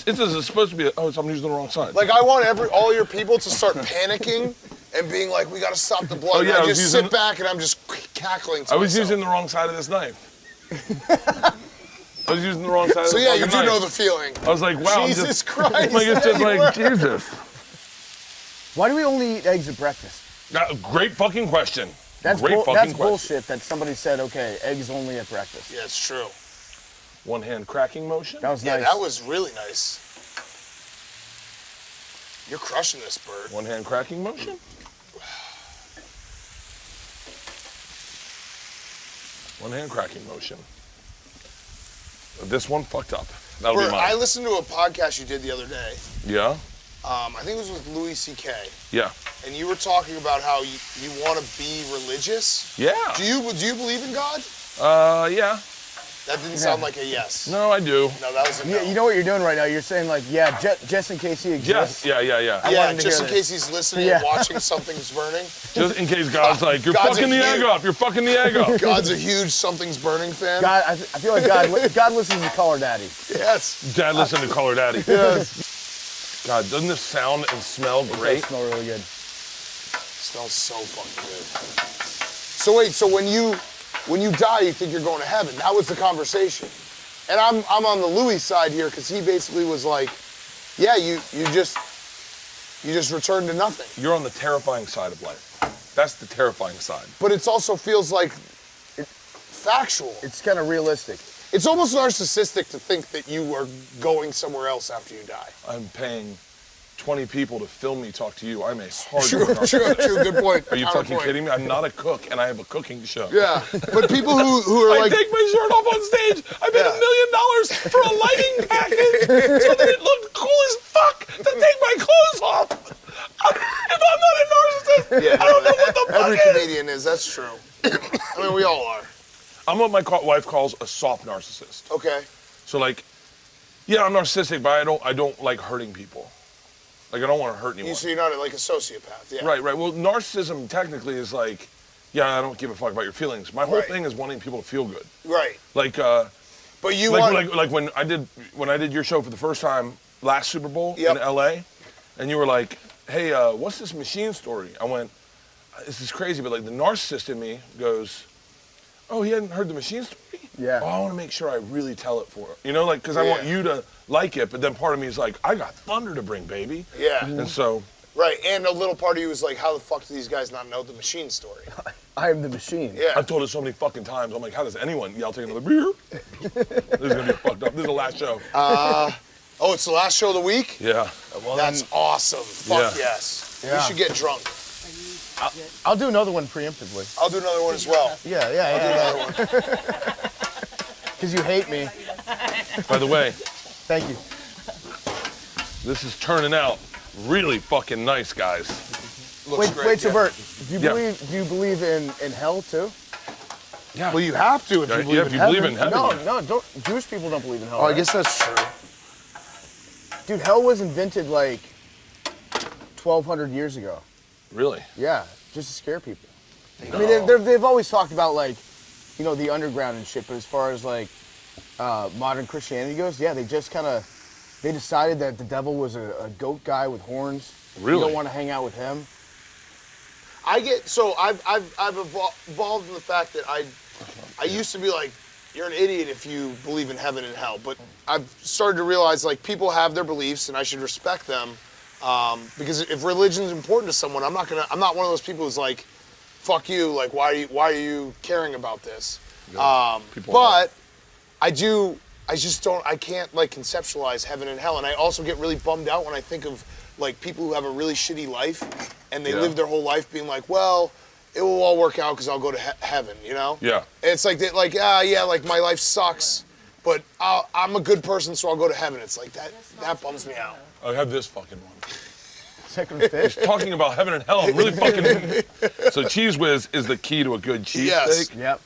This is supposed to be. I'm using the wrong side. Like I want all your people to start panicking and being like, we gotta stop the blood. Oh, yeah, and I I was just using- sit back and I'm just cackling to I was myself. using the wrong side of this knife. I was using the wrong side. So of the yeah, you fucking do know knife. the feeling. I was like, wow. Jesus I'm just, Christ. Like it's just like Jesus. Why do we only eat eggs at breakfast? Great fucking question. That's Great fucking that's question. bullshit that somebody said, okay, eggs only at breakfast. Yeah, it's true. One hand cracking motion. That was Yeah, nice. that was really nice. You're crushing this, Bert. One hand cracking motion. One hand cracking motion. This one fucked up. That'll Bert, be I mine. listened to a podcast you did the other day. Yeah. I think it was with Louis C.K. Yeah. And you were talking about how you want to be religious. Yeah. Do you believe in God? Yeah. That didn't sound like a yes. No, I do. No, that was a no. You know what you're doing right now? You're saying like, yeah, just in case he exists. Yes. Yeah. Yeah, wanted to just hear in this. case he's listening Yeah. and watching Something's Burning. Just in case God's like, you're God's fucking a the egg huge- up. You're fucking the egg up. God's a huge Something's Burning fan. God, I feel like God listens to Color Daddy. Yes. Dad, listen to Color Daddy. Yes. God, doesn't this sound and smell They great? smell really good. Smells so fucking good. So wait, so when you die, you think you're going to heaven? That was the conversation. And I'm on the Louis side here because he basically was like, yeah, you just returned to nothing. You're on the terrifying side of life. That's the terrifying side. But it also feels like factual. It's kind of realistic. It's almost narcissistic to think that you are going somewhere else after you die. I'm paying 20 people to film me talk to you. I'm a hard True, good point. Are you Counterpoint. fucking kidding me? I'm not a cook and I have a cooking show. Yeah, but people who are I like, take my shirt off on stage. I paid $1 million for a lighting package so that it looked cool as fuck to take my clothes off. If I'm not a narcissist, yeah, I don't know what the fuck every is. comedian is. That's true. I mean, we all are. I'm what my wife calls a soft narcissist. Okay. So like, yeah, I'm narcissistic, but I don't like hurting people. Like I don't want to hurt anyone. So you're not like a sociopath. Yeah. Right. Well, narcissism technically is like, yeah, I don't give a fuck about your feelings. My whole Right. thing is wanting people to feel good. Right. Like, But you want. like when I did your show for the first time last Super Bowl Yep. in LA, and you were like, hey, what's this machine story? I went, this is crazy, but like the narcissist in me goes, oh, he hadn't heard the machine story? Yeah. Oh, I want to make sure I really tell it for her. You know, like, because I want Yeah. you to like it, but then part of me is like, I got thunder to bring, baby. Yeah. And so, Right. And a little part of you was like, how the fuck do these guys not know the machine story? I am the machine. Yeah. I've told it so many fucking times. I'm like, how does anyone? Yeah, I'll take another beer. This is gonna be fucked up. This is the last show. Oh, it's the last show of the week? Yeah. Well, That's awesome. Fuck Yeah. yes. Yeah. We should get drunk. I'll do another one preemptively. I'll do another one as well. Yeah. Because you hate me. By the way, Thank you. this is turning out really fucking nice, guys. Looks great. Wait, so yeah. Bert, do Yeah. you believe in hell too? Yeah. Well, you have to if you Yeah, believe if in you heaven. believe in heaven. No, don't. Jewish people don't believe in hell. Oh, I right? guess that's true. Dude, hell was invented like 1,200 years ago. Really? Yeah, just to scare people. I mean, they've always talked about like, you know, the underground and shit. But as far as like modern Christianity goes, yeah, they just kind of they decided that the devil was a goat guy with horns. Really? You don't want to hang out with him. I've evolved in the fact that I used to be like, you're an idiot if you believe in heaven and hell. But I've started to realize like people have their beliefs and I should respect them. Because if religion is important to someone, I'm not one of those people who's like, fuck you, like why are you caring about this? People But I can't like conceptualize heaven and hell. And I also get really bummed out when I think of like people who have a really shitty life and they Yeah. live their whole life being like, well, it will all work out because I'll go to heaven, you know? Yeah. And it's like, like my life sucks, but I'm a good person, so I'll go to heaven. It's like that bums me out. I have this fucking one. Second fish. Talking about heaven and hell, I'm really fucking. So Cheese-Whiz is the key to a good cheesesteak. Yes. Yep.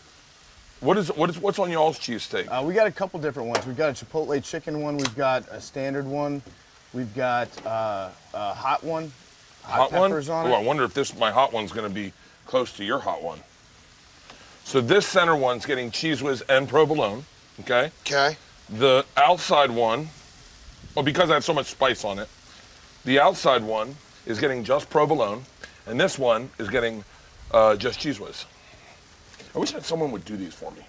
What's on y'all's cheesesteak? We got a couple different ones. We've got a Chipotle chicken one. We've got a standard one. We've got a hot one. Hot one? Peppers on Oh, it. I wonder if my hot one's going to be close to your hot one. So this center one's getting Cheese-Whiz and Provolone, okay? Okay. The outside one, well, because I have so much spice on it, the outside one is getting just Provolone, and this one is getting just Cheese-Whiz. I wish that someone would do these for me.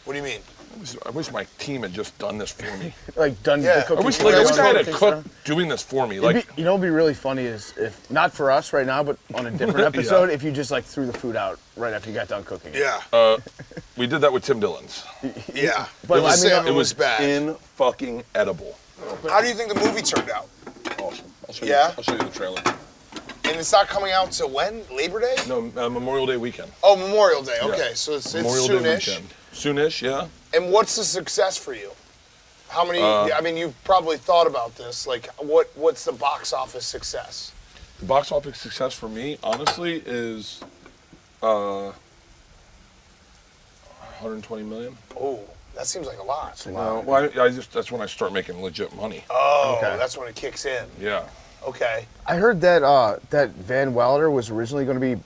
What do you mean? I wish my team had just done this for me. Like done Yeah. the cooking. I wish for I us. had a cook doing this for me. Like, You know what'd be really funny is if, not for us right now, but on a different episode, if you just like threw the food out right after you got done cooking it. Yeah. we did that with Tim Dillon's. Yeah. But It was, I mean, it was bad. in-fucking edible. How do you think the movie turned out? Awesome. I'll show Yeah? I'll show you the trailer. And it's not coming out till when? Labor Day? No, Memorial Day weekend. Oh, Memorial Day. Okay, Yeah. so it's Memorial Day soonish. weekend. Soonish, yeah. And what's the success for you? How many? I mean, you've probably thought about this. Like, what's the box office success? The box office success for me, honestly, is 120 million. Oh, that seems like a lot. Well, I just that's when I start making legit money. Oh, Okay. that's when it kicks in. Yeah. Okay. I heard that that Van Wilder was originally going to be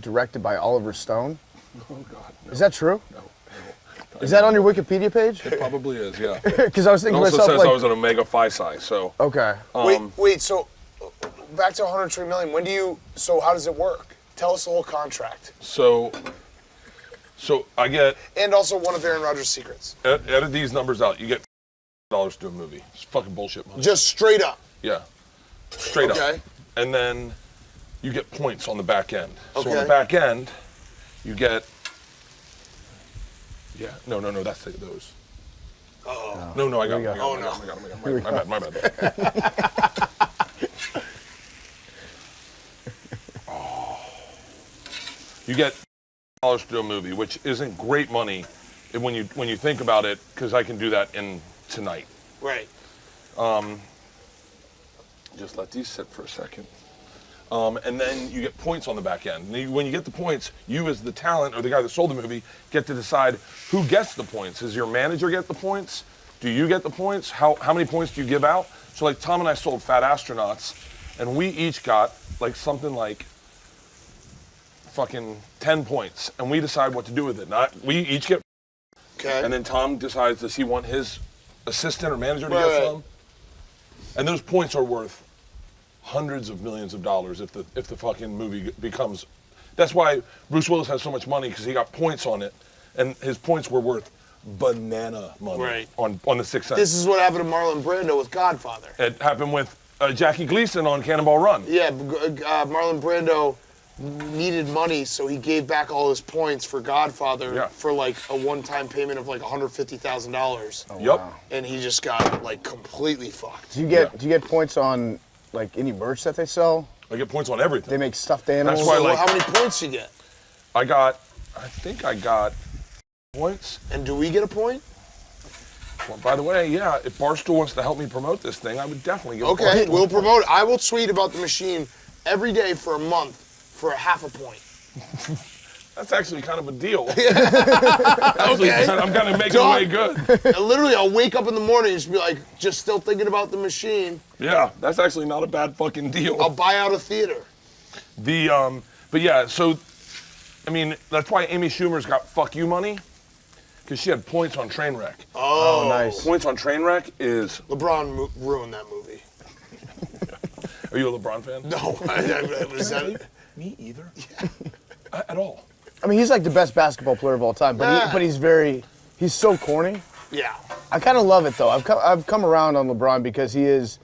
directed by Oliver Stone. Oh God. No, Is that true? no. Is that on your Wikipedia page? It probably is. Yeah. Because I was It thinking to also myself says like, I was an Omega Phi Psi. So. okay. Wait. So, back to 103 million. When do you? So, how does it work? Tell us the whole contract. So I get And also one of Aaron Rodgers' secrets. edit these numbers out. You get $5 to do a movie. It's fucking bullshit money. Just straight up. Yeah. Straight up. Okay. And then you get points on the back end. So on Okay. the back end, you get. Yeah. No. That's those. Oh. No. I got Here we them. go. I got them. My bad. Oh. You get $5 to do a movie, which isn't great money when you think about it, because I can do that in tonight. Right. Just let these sit for a second. And then you get points on the back end. And when you get the points, you as the talent or the guy that sold the movie get to decide who gets the points. Does your manager get the points? Do you get the points? How many points do you give out? So like Tom and I sold Fat Astronauts, and we each got like something like fucking 10 points, and we decide what to do with it. We each get, Okay. and then Tom decides, does he want his assistant or manager to get Right. some? And those points are worth hundreds of millions of dollars if the fucking movie becomes. That's why Bruce Willis has so much money, because he got points on it, and his points were worth banana money Right. on the Sixth Sense. This is what happened to Marlon Brando with Godfather. It happened with Jackie Gleason on Cannonball Run. Yeah, Marlon Brando needed money, so he gave back all his points for Godfather Yeah. for like a one-time payment of like $150,000. Yep. And he just got like completely fucked. Do you get points on like any merch that they sell? I get points on everything. They make stuffed animals. That's why, So like- how many points you get? I think I got points. And do we get a point? Well, by the way, yeah, if Barstool wants to help me promote this thing, I would definitely give Okay, a we'll promote it. I will tweet about the machine every day for a month for a half a point. That's actually kind of a deal. Actually, Okay. I'm kind of making Done. way good. And literally, I'll wake up in the morning and just be like, just still thinking about the machine. Yeah, that's actually not a bad fucking deal. I'll buy out a theater. But yeah, so, I mean, that's why Amy Schumer's got fuck you money, because she had points on Trainwreck. Oh, nice. Points on Trainwreck is, LeBron ruined that movie. are you a LeBron fan? No, was that? Me either. At all. I mean, he's like the best basketball player of all time, but he's so corny. Yeah. I kind of love it though. I've come around on LeBron because he's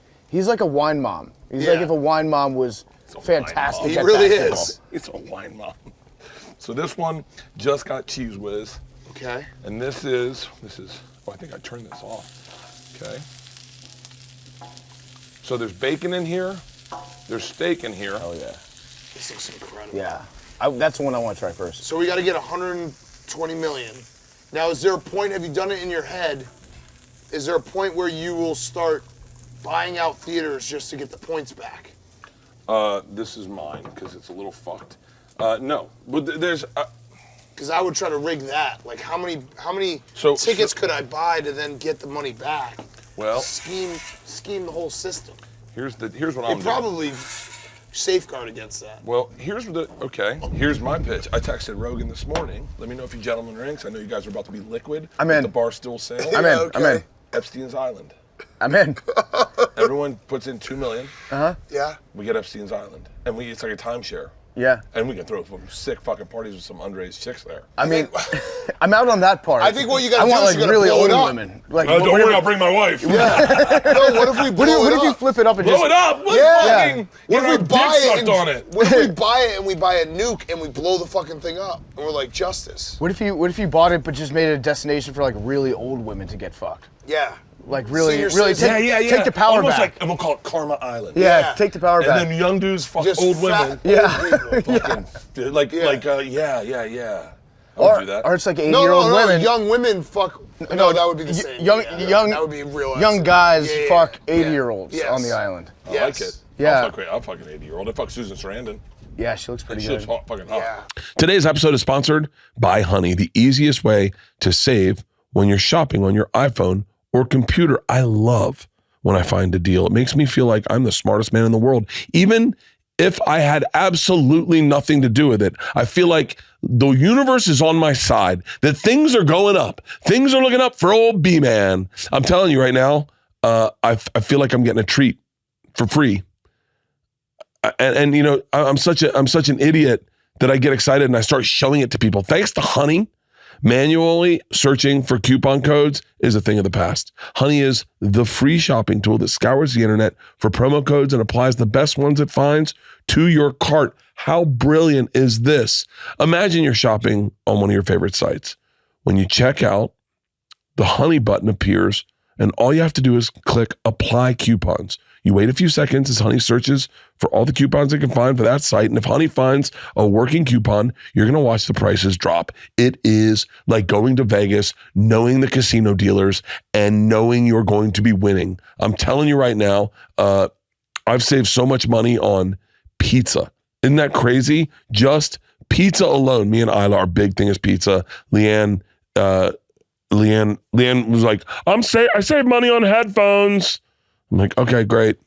like a wine mom. He's like Yeah. if a wine mom was a fantastic. wine He at really basketball. is. It's a wine mom. So this one just got Cheese-Whiz, Okay. and this is, oh, I think I turned this off. Okay. So there's bacon in here, there's steak in here. Oh yeah. This looks incredible. Yeah. That's the one I want to try first. So we got to get 120 million. Now, is there a point? Have you done it in your head? Is there a point where you will start buying out theaters just to get the points back? This is mine because it's a little fucked. No, but there's. Because I would try to rig that. Like, how many tickets could I buy to then get the money back? Well, scheme the whole system. here's what I'm doing. Probably safeguard against that. Well, here's my pitch. I texted Rogan this morning. Let me know if you gentlemen are in, 'cause I know you guys are about to be liquid. I'm in. The bar still sale. I'm in. okay. I'm in. Epstein's Island. I'm in. Everyone puts in $2 million. Yeah. We get Epstein's Island, and it's like a timeshare. Yeah. And we can throw some sick fucking parties with some underage chicks there. I mean, I'm out on that part. I think what you gotta I do want is like you gotta really blow old it up. women. Like, Don't worry, I'll bring my wife. No, what if we blow what it if you up? flip it up and Blow just it up. Let's Yeah. fucking What get if our we buy dick it? sucked on it. What if we buy it and we buy a nuke and we blow the fucking thing up and we're like justice? What if you bought it but just made it a destination for like really old women to get fucked? Yeah. Like really, Senior really citizen. take the power Almost back. like, and we'll call it Karma Island. Yeah, take the power And back. then young dudes fuck Just old fat women. old people. Fucking, like, yeah. I would do that. Or it's like 80 No, year old women. young women fuck. No, that would be the same. Young, Yeah, that would be real. young guys Yeah, fuck yeah. 80-year-olds Yes. on the island. I like it. Yeah. I'll fuck an 80-year-old. I fuck Susan Sarandon. Yeah, she looks pretty She good. looks fucking hot. Yeah. Today's episode is sponsored by Honey, the easiest way to save when you're shopping on your iPhone or computer. I love when I find a deal. It makes me feel like I'm the smartest man in the world. Even if I had absolutely nothing to do with it, I feel like the universe is on my side, that things are going up. Things are looking up for old B-Man. I'm telling you right now, I feel like I'm getting a treat for free. And you know, I'm such an idiot that I get excited and I start showing it to people. Thanks to Honey, manually searching for coupon codes is a thing of the past. Honey is the free shopping tool that scours the internet for promo codes and applies the best ones it finds to your cart. How brilliant is this? Imagine you're shopping on one of your favorite sites. When you check out, the Honey button appears and all you have to do is click apply coupons. You wait a few seconds as Honey searches for all the coupons it can find for that site. And if Honey finds a working coupon, you're going to watch the prices drop. It is like going to Vegas, knowing the casino dealers, and knowing you're going to be winning. I'm telling you right now, I've saved so much money on pizza. Isn't that crazy? Just pizza alone. Me and Isla, our big thing is pizza. Leanne was like, I saved money on headphones. I'm like, okay, great.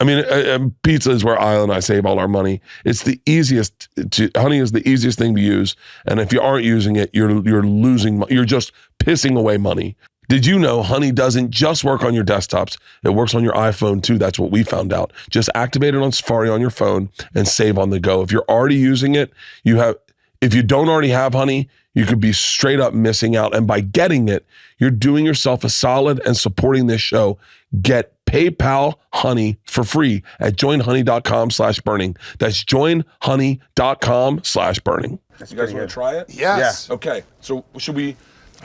I mean, pizza is where Isla and I save all our money. It's the easiest. Honey is the easiest thing to use. And if you aren't using it, you're losing. You're just pissing away money. Did you know Honey doesn't just work on your desktops? It works on your iPhone too. That's what we found out. Just activate it on Safari on your phone and save on the go. If you're already using it, if you don't already have Honey, you could be straight up missing out. And by getting it, you're doing yourself a solid and supporting this show. Get PayPal Honey for free at joinhoney.com/burning. That's joinhoney.com/burning. You guys want to try it? Yes. Okay, so I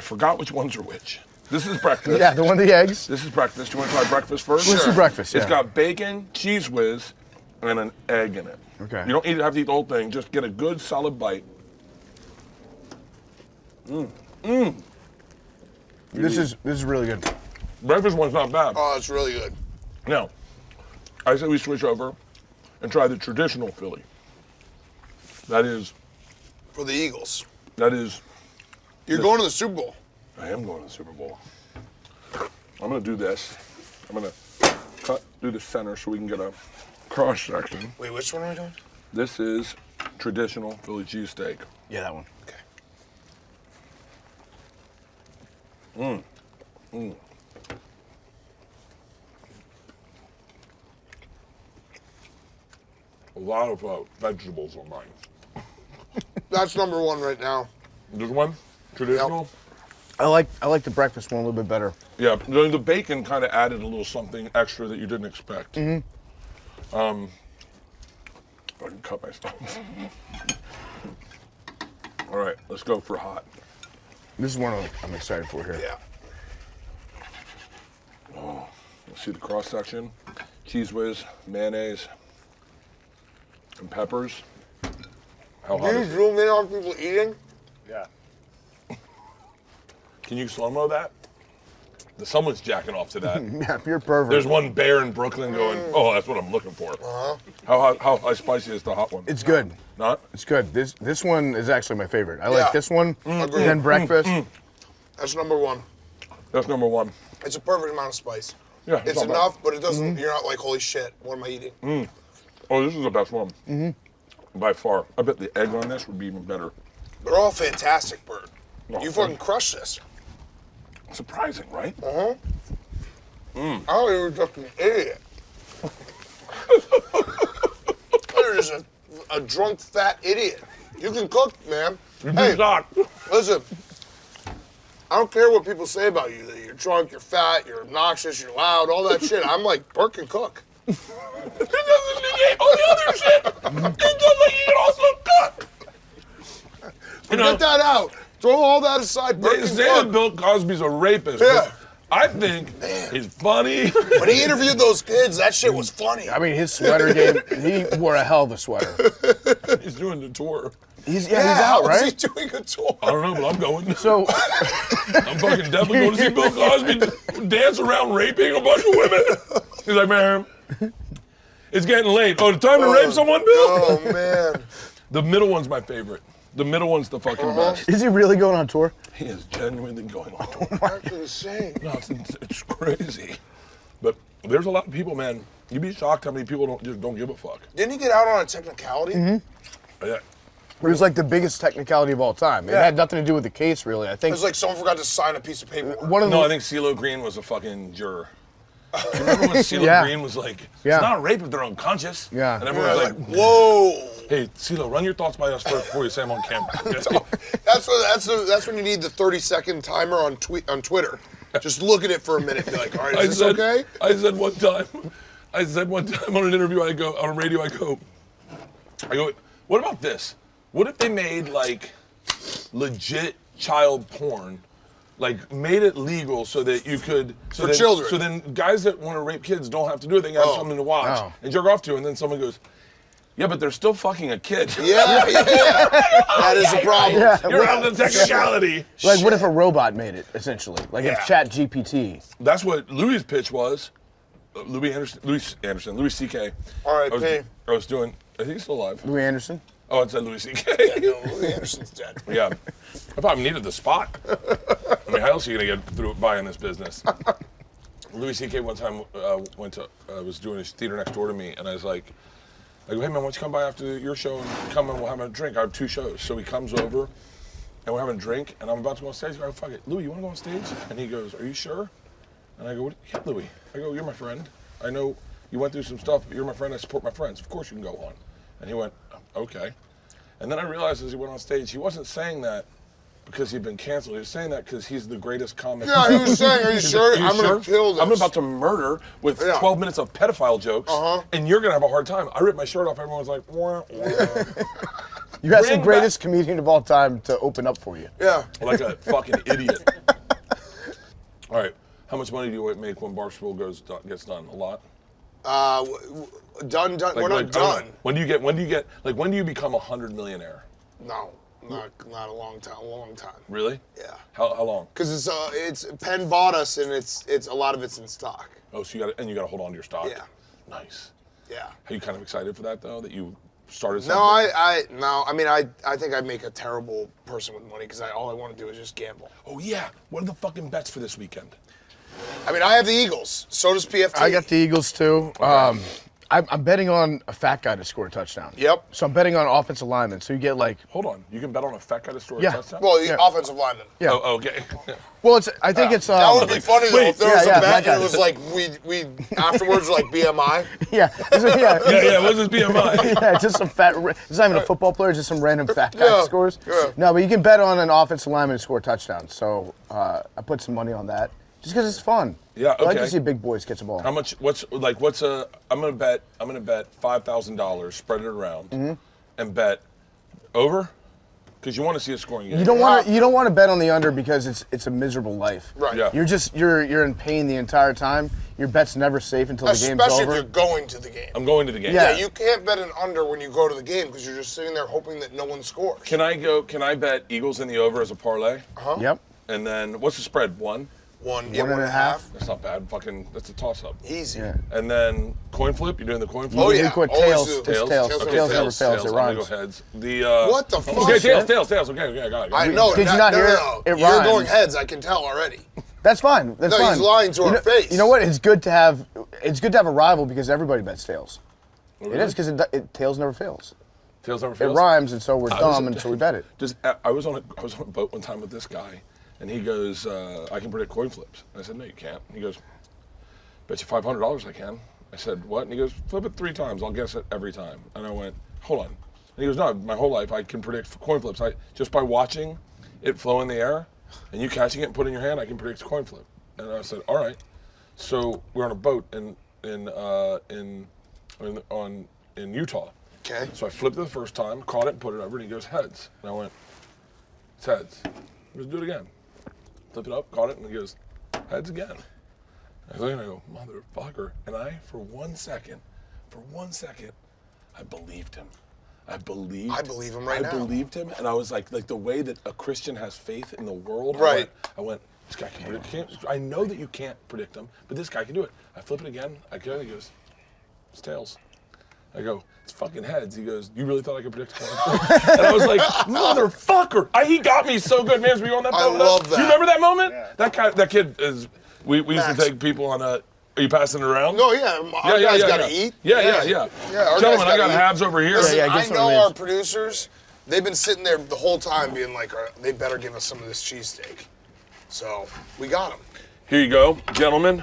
forgot which ones are which. This is breakfast. Yeah, the one with the eggs. This is breakfast. Do you want to try breakfast first? Let's do breakfast, yeah. It's got bacon, Cheese-Whiz, and an egg in it. Okay. You don't have to eat the whole thing. Just get a good solid bite. This is really good. Breakfast one's not bad. Oh, it's really good. Now, I say we switch over and try the traditional Philly. That is, For the Eagles. You're going to the Super Bowl. I am going to the Super Bowl. I'm going to do this. I'm going to cut through the center so we can get a cross section. Wait, which one are we doing? This is traditional Philly cheesesteak. Yeah, that one. Okay. A lot of vegetables on mine. That's number one right now. This one, traditional. I like the breakfast one a little bit better. Yeah, the bacon kind of added a little something extra that you didn't expect. If I can cut myself. All right, let's go for hot. This is one I'm excited for here. Yeah. Let's see the cross section. Cheese-Whiz, mayonnaise, and peppers. How hot Do you is it? zoom in on people eating? Yeah. Can you slow-mo that? Someone's jacking off to that. Yeah, you're pervert. There's one bear in Brooklyn going, oh, that's what I'm looking for. How high spicy is the hot one? It's good. Not? It's good. This one is actually my favorite. I like this one. Agreed. And then breakfast. That's number one. That's number one. It's a perfect amount of spice. Yeah, It's not bad. enough, but it doesn't. You're not like, holy shit, what am I eating? Oh, this is the best one. By far. I bet the egg on this would be even better. They're all fantastic, Bert. Oh, You fucking crushed this. Surprising, right? I thought you were just an idiot. You're just a drunk, fat idiot. You can cook, man. Hey, Doc. listen. I don't care what people say about you. That you're drunk, you're fat, you're obnoxious, you're loud, all that shit. I'm like, Bert can cook. He doesn't negate all the other shit. It does like he can also cook. You know, Get that out. Throw all that aside. Bert they can say that cook. Bill Cosby's a rapist. Yeah. But I think he's funny. When he interviewed those kids, that shit was funny. I mean, his sweater game, he wore a hell of a sweater. He's doing the tour. He's out, how is he right? doing a tour? I don't know, but I'm going. So, I'm fucking definitely going to see Bill Cosby dance around raping a bunch of women. He's like, man, it's getting late. Oh, the time to rape someone, Bill? Oh, man. The middle one's my favorite. The middle one's the fucking best. is he really going on tour? He is genuinely going on tour. That's insane. No, it's crazy. But there's a lot of people, man. You'd be shocked how many people don't give a fuck. Didn't he get out on a technicality? Yeah. It was like the biggest technicality of all time. It had nothing to do with the case, really. I It think was like someone forgot to sign a piece of paper. one of the No, I think CeeLo Green was a fucking juror. You remember when CeeLo Yeah. Green was like, it's Yeah. not rape if they're unconscious? Yeah. And everyone was like, Whoa. hey, CeeLo, run your thoughts by us first before you say them on camera. That's when you need the 30-second timer on Twitter. Just look at it for a minute and be like, all right, is this okay? I said one time on an interview, on a radio, I go, what about this? What if they made like legit child porn, like made it legal so that you could For children. So then guys that want to rape kids don't have to do it. They can have something to watch Oh. and jerk off to, and then someone goes, yeah, but they're still fucking a kid. Yeah. That is a problem. Yeah. You're on the technicality. like, what if a robot made it, essentially? Like if Chat GPT. That's what Louis' pitch was. Louis C.K. R.I.P. I was doing. I think he's still alive. Louis Anderson? Oh, it said Louis C.K. No, Louis Anderson's dead. Yeah. I probably needed the spot. I mean, how else are you gonna get through by in this business? Louis C.K. one time was doing his theater next door to me, and I go, hey man, why don't you come by after your show and come and we'll have a drink? I have 2 shows. So he comes over, and we're having a drink, and I'm about to go on stage. I go, fuck it, Louis, you wanna go on stage? And he goes, are you sure? And I go, yeah, Louis. I go, you're my friend. I know you went through some stuff, but you're my friend. I support my friends. Of course you can go on. And he went, okay. And then I realized as he went on stage, he wasn't saying that because he'd been canceled. He was saying that because he's the greatest comic. Yeah, he was saying, are you sure? I'm going to kill this. I'm about to murder with 12 minutes of pedophile jokes, and you're going to have a hard time. I ripped my shirt off. Everyone's like, wah, wah. You got the Bring greatest comedian of all time to open up for you. Yeah. Like a fucking idiot. All right. How much money do you make when Barstool gets done? A lot? Done. Like, We're not done. When do you become a 100 millionaire? No, not a long time. Really? Yeah. How long? Because it's Penn bought us, and it's a lot of it's in stock. Oh, so you got to hold on to your stock. Yeah. Nice. Yeah. Are you kind of excited for that though? That you started something? No, I mean, I think I'd make a terrible person with money because all I want to do is just gamble. Oh yeah. What are the fucking bets for this weekend? I mean, I have the Eagles. So does PFT. I got the Eagles too. I'm betting on a fat guy to score a touchdown. Yep. So I'm betting on offensive linemen. So you get like, Hold on. You can bet on a fat guy to score Yeah. a touchdown? Well, the Yeah. offensive lineman. yeah. Oh, okay. Well, I think it's That would be funny though if there was yeah, a bet that and it was like we afterwards like BMI. yeah, yeah. What's his BMI? yeah, just some fat. It's not even a football player, just some random fat guy Yeah, scores. yeah. No, but you can bet on an offensive lineman to score touchdowns. So I put some money on that, just because it's fun. Yeah, I like to okay. see big boys catch the ball. How much? I'm gonna bet $5,000, spread it around, and bet over, because you want to see a scoring game. You don't want to bet on the under because it's a miserable life. Right. Yeah. You're in pain the entire time. Your bet's never safe until the game's Especially if over. you're going to the game. I'm going to the game. Yeah. Yeah, you can't bet an under when you go to the game because you're just sitting there hoping that no one scores. Can I bet Eagles in the over as a parlay? Yep. And then what's the spread? 1? One and a half. That's not bad. That's a toss-up. Easy. Yeah. And then coin flip. You're doing the coin flip. Oh, yeah. Tails. Always do. Tails. Tails. Tails Okay, never tails. fails. It I'm gonna rhymes. go heads. What the fuck? Okay, tails. Okay, I got it. I know. Did you not hear it? No. It You're rhymes. going heads. I can tell already. That's fine. That's No, fine. he's lying to our face. You know what? It's good to have a rival because everybody bets tails. Oh, It is because tails never fails. Tails never It fails. rhymes, and so we're was- dumb, and so we bet it. I was on a boat one time with this guy, and he goes, "I can predict coin flips." And I said, "No, you can't." He goes, "Bet you $500 I can." I said, "What?" And he goes, "Flip it 3 times. I'll guess it every time." And I went, "Hold on." And he goes, "No, my whole life I can predict coin flips. Just by watching it flow in the air, and you catching it and putting it in your hand, I can predict a coin flip." And I said, "All right." So we're on a boat in Utah. Okay. So I flipped it the first time, caught it, and put it over, and he goes, heads. And I went, it's heads. He goes, do it again. Flip it up, caught it, and he goes, heads again. I go, motherfucker. And for one second, I believed him. I believe him right now. I believed him, and I was like the way that a Christian has faith in the world. Right. I went, this guy can predict. I know that you can't predict him, but this guy can do it. I flip it again. He goes, it's tails. I go, it's fucking heads. He goes, you really thought I could predict coin? And I was like, motherfucker. He got me so good, man. Were you on that boat? I love that. You remember that moment? Yeah. That kid is. We used to take people on a. Are you passing it around? No, yeah. Our guys gotta eat. Yeah. Yeah, our Gentlemen, guys I got gotta eat. halves over here. Listen, Yeah, I get some know of our these. producers, they've been sitting there the whole time being like, they better give us some of this cheesesteak. So, we got them. Here you go, gentlemen.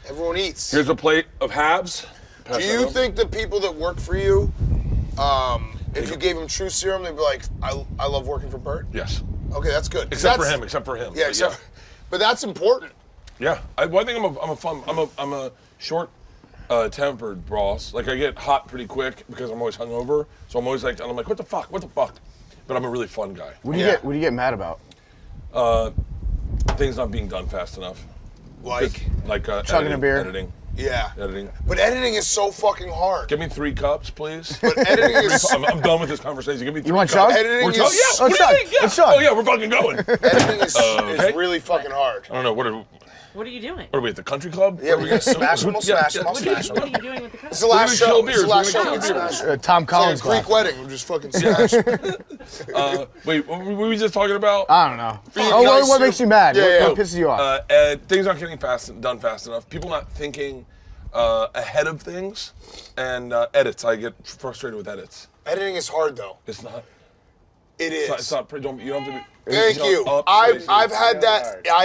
Everyone eats. Here's a plate of halves. Do you think the people that work for you, if you gave them true serum, they'd be like, I love working for Bert? Yes. Okay, that's good. Except for him. Yeah, but that's important. Yeah. I think I'm a short tempered boss. Like I get hot pretty quick because I'm always hungover. So I'm always like, what the fuck? But I'm a really fun guy. What do you get mad about? Things not being done fast enough. Like chugging a beer. Editing. Yeah. Editing. But editing is so fucking hard. Give me 3 cups, please. But editing is I'm done with this conversation. Give me 3 You want cups. chug? Editing We're is- chug? Yeah. Let's What do you chug. think? Yeah. Let's chug. Oh yeah, we're fucking going. editing is Okay. really fucking hard. I don't know. What are you doing? we at the country club? Yeah, we're gonna smash them. We'll smash them. I'll Yeah. smash them. What are you doing with the It's cup? the last gonna show. kill It's the beers. last We're show. gonna We'll kill beers. smash them. Tom It's like a Collins Greek glass. wedding. We're just fucking smash. Wait, what were we just talking about? I don't know. Being Oh, nice what to- makes you mad? Yeah, What pisses you off? Things aren't getting done fast enough. People not thinking ahead of things, and edits. I get frustrated with edits. Editing is hard though. It's not. It is. It's not. You don't have to be. Thank you. I've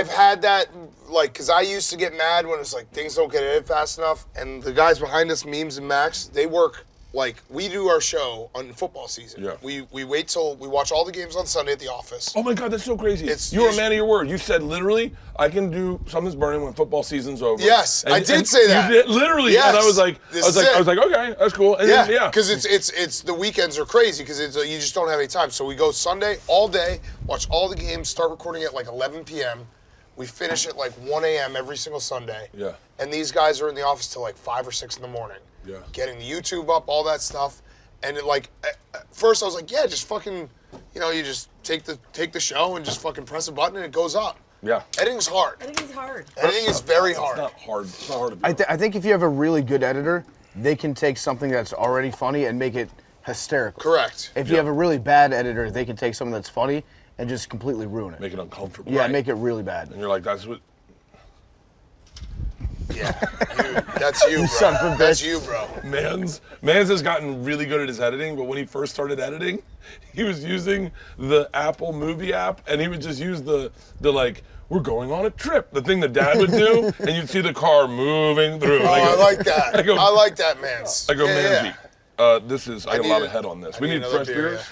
had that like, cause I used to get mad when it's like things don't get edited fast enough, and the guys behind us, Memes and Max, they work like we do our show on football season. Yeah. We wait till we watch all the games on Sunday at the office. Oh my God, that's so crazy. It's- You're a you man of your word. You said literally, I can do Something's Burning when football season's over. Yes, I did say you that. did, literally, Yes, and I was like, this is it. okay, that's cool. And then, yeah. Because it's the weekends are crazy because you just don't have any time. So we go Sunday all day, watch all the games, start recording at like 11 p.m. We finish at like 1 a.m. every single Sunday. Yeah. And these guys are in the office till like 5 or 6 in the morning. Yeah. Getting the YouTube up, all that stuff. And it like, at first I was like, yeah, just fucking, you just take the show and just fucking press a button and it goes up. Yeah. Editing's hard. I think it's hard. Editing is very It's hard. not hard. It's not hard to do. I think if you have a really good editor, they can take something that's already funny and make it hysterical. Correct. If you have a really bad editor, they can take something that's funny and just completely ruin it. Make it uncomfortable. Yeah, Right. make it really bad. And you're like, that's what. Yeah. That's you, bro. son of a That's bitch. you, bro. Mans has gotten really good at his editing, but when he first started editing, he was using the Apple movie app, and he would just use the like, we're going on a trip, the thing that Dad would do, and you'd see the car moving through. Oh, I like that. I go- I like that, Mans. I go, yeah, Manzy, this is, I got a need lot a- of head on this. I We need need another fresh beer, beers.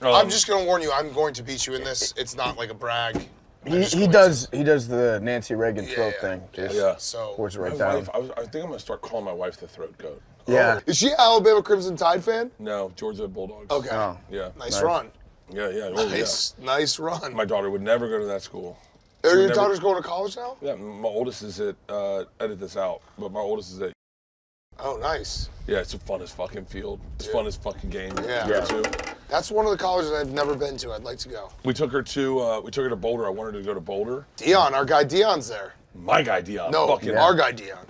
I'm just gonna warn you. I'm going to beat you in this. It's not like a brag. He does the Nancy Reagan throat thing. Just Yeah. So pours it right My down. wife, I think I'm gonna start calling my wife the throat goat. Yeah. is she an Alabama Crimson Tide fan? No, Georgia Bulldogs. Okay. Oh. Yeah. Nice run. Yeah. Oh, Nice run. yeah. My daughter would never go to that school. Are would your never- daughters going to college now? Yeah, my oldest is at, edit this out, but my oldest is at, Oh, nice. yeah, it's a fun as fucking field. It's fun as fucking game. Yeah. to go to. That's one of the colleges I've never been to. I'd like to go. We took her to Boulder. I wanted her to go to Boulder. Dion, our guy Dion's there. My guy Dion. No, Fucking our guy Dion.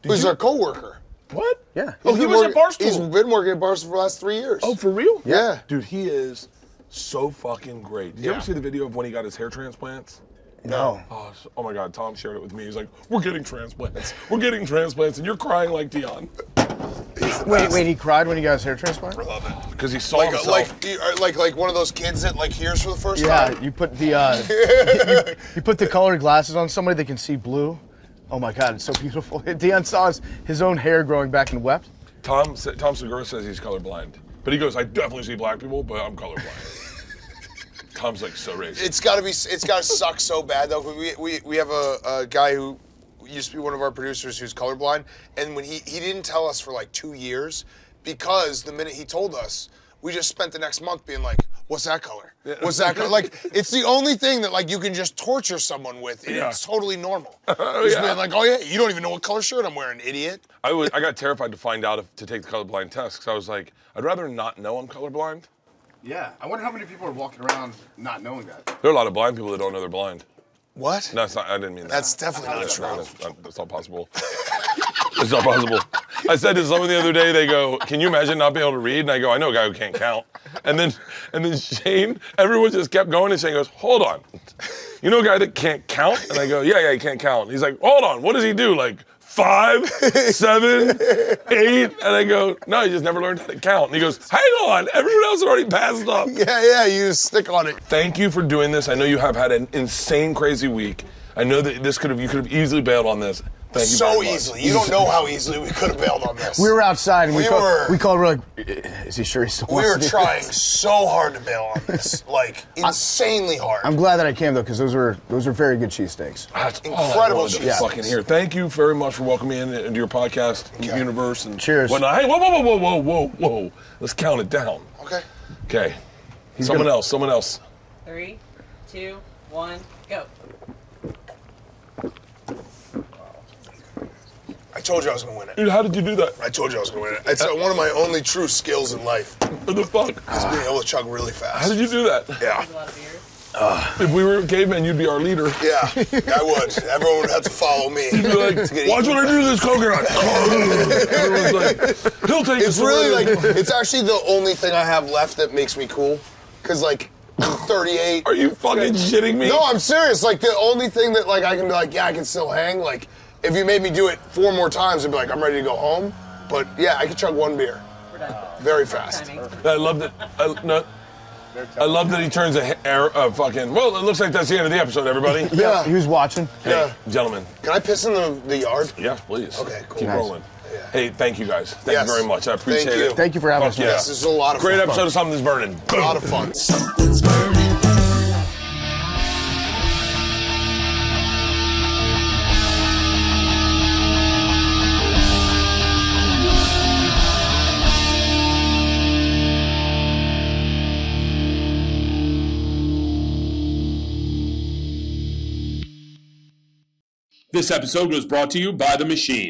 Who's our coworker. What? Yeah. Oh, he was at Barstool. He's been working at Barstool for the last 3 years. Oh, for real? Yeah. Dude, he is so fucking great. Did you ever see the video of when he got his hair transplants? No. Oh my God, Tom shared it with me. He's like, we're getting transplants. We're getting transplants, and you're crying like Dion. Wait, he cried when he got his hair transplant? I love it. Because he saw himself. Like one of those kids that like hears for the first Yeah, time. you put the you put the colored glasses on somebody that can see blue. Oh my God, it's so beautiful. Dion saw his own hair growing back and wept. Tom Segura says he's colorblind. But he goes, I definitely see black people, but I'm colorblind. Tom's like so racist. It's gotta suck so bad though. We have a guy who used to be one of our producers who's colorblind, and when he didn't tell us for like 2 years, because the minute he told us, we just spent the next month being like, what's that color? What's that color? Like, it's the only thing that like you can just torture someone with, and it's totally normal. Just being like, oh yeah, you don't even know what color shirt I'm wearing, idiot. I got terrified to find out to take the colorblind test, because I was like, I'd rather not know I'm colorblind. Yeah, I wonder how many people are walking around not knowing that. There are a lot of blind people that don't know they're blind. What? No, it's not. I didn't mean that. That's definitely not true. That's not possible. It's not possible. I said to someone the other day, they go, can you imagine not being able to read? And I go, I know a guy who can't count. And then Shane, everyone just kept going, and Shane goes, hold on. You know a guy that can't count? And I go, yeah, he can't count. And he's like, hold on, what does he do? Like 5, 7, 8? And I go, no, he just never learned how to count. And he goes, hang on, everyone else already passed up. Yeah, you just stick on it. Thank you for doing this. I know you have had an insane, crazy week. I know that you could have easily bailed on this. Thank you So very much. easily. You don't know how easily we could have bailed on this. We were outside and we were called. We're like, is he sure he still We wants were to do trying this? so hard to bail on this, like insanely hard. I'm glad that I came though, because those were very good cheesesteaks. That's Incredible cheese. cheese. Fucking here. Thank you very much for welcoming me into your podcast universe and Cheers. whatnot. Hey, whoa. Let's count it down. Okay. Okay. Someone else. 3, 2, 1, go. I told you I was gonna win it. Dude, how did you do that? I told you I was gonna win it. It's one of my only true skills in life. What the fuck? Is being able to chug really fast. How did you do that? Yeah. A lot of beers. If we were cavemen, you'd be our leader. Yeah, I would. Everyone would have to follow me. You'd be like, watch what I do to this coconut. Everyone's like, he'll take It's really like, it's actually the only thing I have left that makes me cool. Cause like, I'm 38. Are you fucking shitting me? No, I'm serious. Like the only thing that like I can be like, yeah, I can still hang. Like, if you made me do it 4 more times, I'd be like, I'm ready to go home. But yeah, I could chug 1 beer. We're done. Very fast. Timing. I love that. I love that he turns a fucking. Well, it looks like that's the end of the episode, everybody. Yeah. He was watching. Hey, gentlemen. Can I piss in the yard? Yeah, please. Okay, cool. Keep Nice. rolling. Yeah. Hey, thank you guys. Thank you very much. I appreciate Thank you. it. Thank you for having us. Fuck man. yeah. This is a lot of Great fun. episode of Something's Burning. A lot of fun. Something's burning. This episode was brought to you by The Machine.